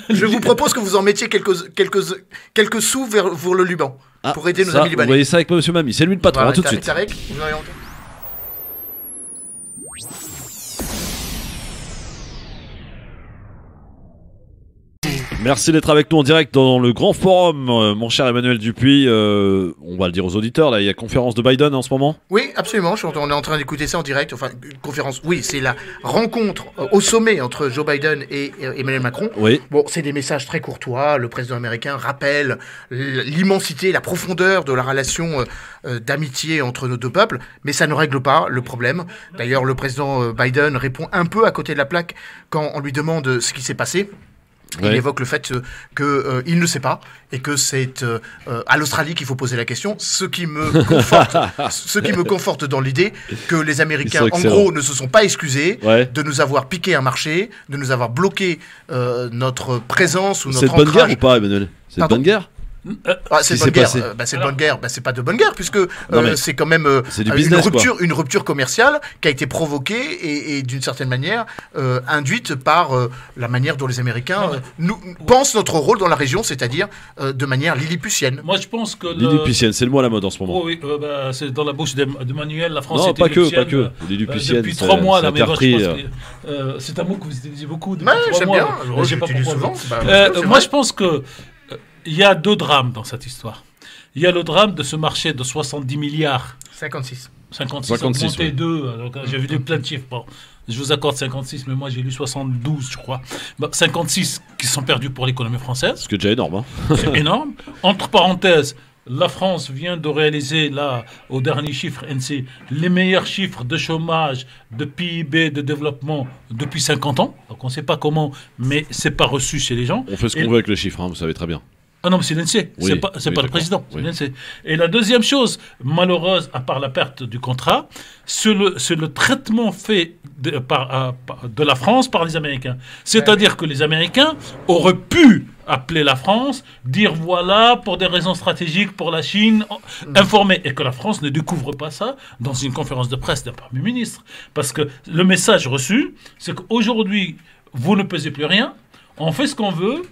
je vous propose que vous en mettiez quelques sous vers le Liban. Pour aider nos amis libanais. Vous voyez ça avec Monsieur Mamie, c'est lui le patron, tout de suite. Tarek, Merci d'être avec nous en direct dans le grand forum, mon cher Emmanuel Dupuis. On va le dire aux auditeurs, là, il y a conférence de Biden en ce moment. Oui, absolument. On est en train d'écouter ça en direct. Enfin, conférence. Oui, c'est la rencontre au sommet entre Joe Biden et Emmanuel Macron. Oui. Bon, c'est des messages très courtois. Le président américain rappelle l'immensité, la profondeur de la relation d'amitié entre nos deux peuples, mais ça ne règle pas le problème. D'ailleurs, le président Biden répond un peu à côté de la plaque quand on lui demande ce qui s'est passé. Il évoque le fait qu'il ne sait pas et que c'est à l'Australie qu'il faut poser la question, ce qui me conforte dans l'idée que les Américains, en gros, ne se sont pas excusés de nous avoir piqué un marché, de nous avoir bloqué notre présence ou notre ancrage. C'est de bonne guerre ou pas, Emmanuel? C'est de bonne guerre? C'est de bonne guerre. C'est de bonne guerre. C'est pas de bonne guerre puisque c'est quand même une rupture commerciale qui a été provoquée et d'une certaine manière induite par la manière dont les Américains pensent notre rôle dans la région, c'est-à-dire de manière lilliputienne. Moi, je pense que lilliputienne, c'est le mot à la mode en ce moment. Oui, c'est dans la bouche de Manuel. La France. Non, pas que. Lilliputienne. Depuis 3 mois, là, mais c'est un mot que vous utilisez beaucoup. J'aime bien. J'utilise souvent. Moi, je pense que il y a 2 drames dans cette histoire. Il y a le drame de ce marché de 70 milliards. 56. 56, augmenté 2. J'ai vu plein de chiffres. Bon, je vous accorde 56, mais moi j'ai lu 72, je crois. 56 qui sont perdus pour l'économie française. Ce qui est déjà énorme. C'est énorme. Entre parenthèses, la France vient de réaliser, là, au dernier chiffre NC, les meilleurs chiffres de chômage, de PIB, de développement depuis 50 ans. Donc on ne sait pas comment, mais c'est pas reçu chez les gens. On fait ce qu'on veut avec les chiffres, hein, vous savez très bien. Ah non, mais c'est l'INSEE, Oui, c'est pas le président, oui. c'est l'INSEE. Et la deuxième chose malheureuse, à part la perte du contrat, c'est le traitement fait de la France par les Américains. C'est-à-dire que les Américains auraient pu appeler la France, dire voilà, pour des raisons stratégiques pour la Chine, informer, et que la France ne découvre pas ça dans une conférence de presse d'un Premier ministre. Parce que le message reçu, c'est qu'aujourd'hui, vous ne pesez plus rien, on fait ce qu'on veut,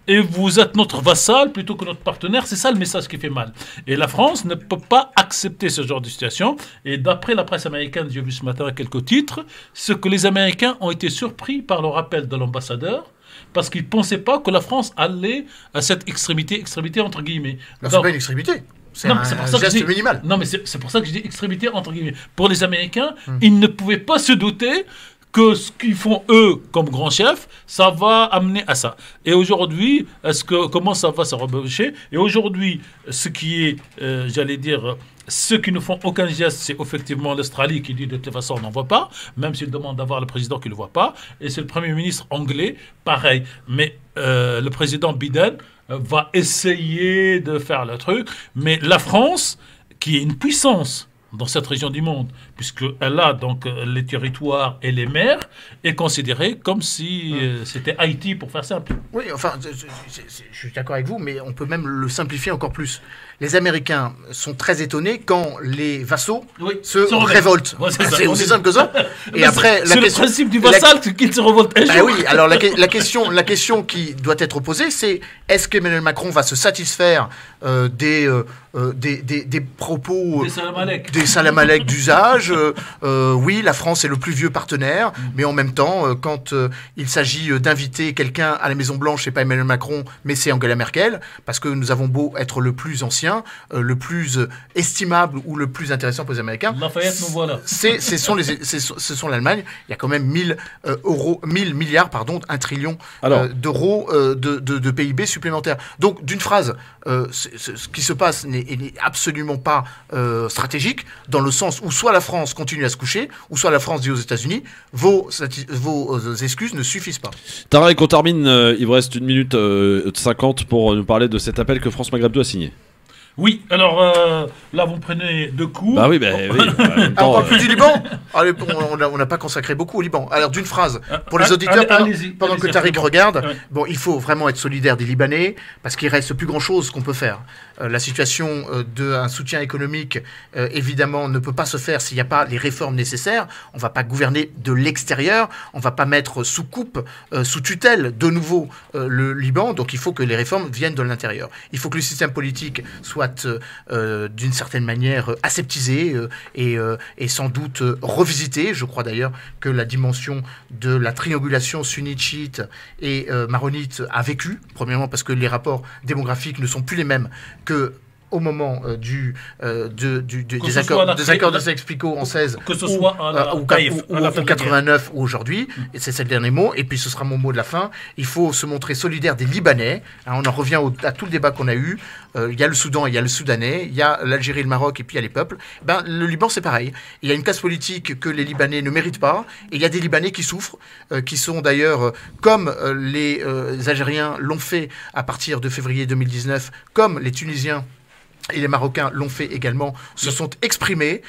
et vous êtes notre vassal plutôt que notre partenaire. C'est ça le message qui fait mal. Et la France ne peut pas accepter ce genre de situation. Et d'après la presse américaine, j'ai vu ce matin quelques titres, c'est que les Américains ont été surpris par le rappel de l'ambassadeur, parce qu'ils ne pensaient pas que la France allait à cette extrémité entre guillemets. C'est pas une extrémité. C'est un geste minimal. Non, mais c'est pour ça que je dis extrémité entre guillemets. Pour les Américains, ils ne pouvaient pas se douter que ce qu'ils font eux comme grands chefs, ça va amener à ça. Et aujourd'hui, comment ça va se rebâcher? Et aujourd'hui, ce qui est, j'allais dire, ceux qui ne font aucun geste, c'est effectivement l'Australie qui dit de toute façon on n'en voit pas, même s'il demande d'avoir le président qui ne le voit pas. Et c'est le Premier ministre anglais, pareil. Mais le président Biden va essayer de faire le truc. Mais la France, qui est une puissance dans cette région du monde, puisqu'elle a donc les territoires et les mers, est considérée comme si c'était Haïti, pour faire simple. Oui, enfin, je suis d'accord avec vous, mais on peut même le simplifier encore plus. Les Américains sont très étonnés quand les vassaux se révoltent. Ouais, c'est aussi simple que ça. Et après, c'est le principe du vassal qu'il se révolte un jour. Oui, alors la question qui doit être posée, c'est est-ce qu'Emmanuel Macron va se satisfaire des propos des salamalek d'usage? Oui, la France est le plus vieux partenaire, mais en même temps, quand il s'agit d'inviter quelqu'un à la Maison-Blanche, c'est pas Emmanuel Macron, mais c'est Angela Merkel, parce que nous avons beau être le plus ancien, le plus estimable ou le plus intéressant pour les Américains. Lafayette, nous voilà. Ce sont l'Allemagne. Il y a quand même 1000 milliards, $1 trillion d'euros de PIB supplémentaires. Donc, d'une phrase, ce qui se passe n'est absolument pas stratégique, dans le sens où soit la France continue à se coucher, ou soit la France dit aux États-Unis, vos excuses ne suffisent pas. Tarek, on termine, il vous reste 1 minute 50 pour nous parler de cet appel que France Maghreb 2 a signé. Oui, alors là vous me prenez deux coups. Bah oui, on parle plus du Liban. Allez, on n'a pas consacré beaucoup au Liban. Alors d'une phrase, pour les auditeurs, pendant que Tariq regarde, bon, il faut vraiment être solidaire des Libanais, parce qu'il reste plus grand-chose qu'on peut faire. La situation d'un soutien économique, évidemment, ne peut pas se faire s'il n'y a pas les réformes nécessaires. On ne va pas gouverner de l'extérieur, on ne va pas mettre sous coupe, sous tutelle de nouveau le Liban, donc il faut que les réformes viennent de l'intérieur. Il faut que le système politique soit d'une certaine manière aseptisé et sans doute revisité. Je crois d'ailleurs que la dimension de la triangulation sunnite-chiite et maronite a vécu, premièrement parce que les rapports démographiques ne sont plus les mêmes que au moment des accords de Sykes-Picot en 16 ou 89 ou aujourd'hui, et c'est le dernier mot, et puis ce sera mon mot de la fin. Il faut se montrer solidaire des Libanais, hein, on en revient à tout le débat qu'on a eu. Il y a le Soudan, il y a le Soudanais, il y a l'Algérie, le Maroc, et puis il y a les peuples. Le Liban, c'est pareil. Il y a une classe politique que les Libanais ne méritent pas, et il y a des Libanais qui souffrent, qui sont d'ailleurs, comme les Algériens l'ont fait à partir de février 2019, comme les Tunisiens et les Marocains l'ont fait également, se sont exprimés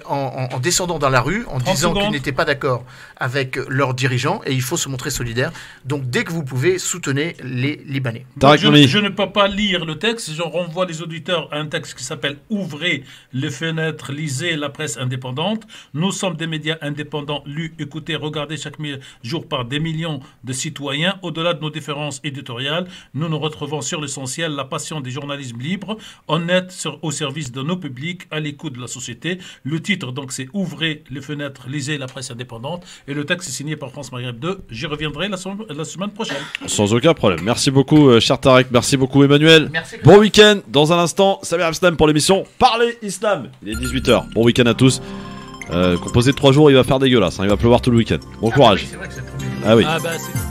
en descendant dans la rue, en disant qu'ils n'étaient pas d'accord avec leurs dirigeants, et il faut se montrer solidaire. Donc dès que vous pouvez, soutenez les Libanais. Je ne peux pas lire le texte, je renvoie les auditeurs à un texte qui s'appelle « Ouvrez les fenêtres, lisez la presse indépendante. Nous sommes des médias indépendants, lus, écoutés, regardés chaque jour par des millions de citoyens. Au-delà de nos différences éditoriales, nous nous retrouvons sur l'essentiel, la passion des journalismes libres, honnête au service de nos publics, à l'écoute de la société. » Le titre, donc, c'est « Ouvrez les fenêtres, lisez la presse indépendante ». Et le texte est signé par France Maghreb 2. J'y reviendrai la semaine prochaine. Sans aucun problème. Merci beaucoup, cher Tarek. Merci beaucoup, Emmanuel. Merci, bon week-end. Dans un instant, Samir Abstam pour l'émission Parlez Islam. Il est 18h. Bon week-end à tous. Composé de 3 jours, il va faire dégueulasse. Hein. Il va pleuvoir tout le week-end. Bon courage. Oui, c'est vrai que c'est ah oui. Ah bah, c'est...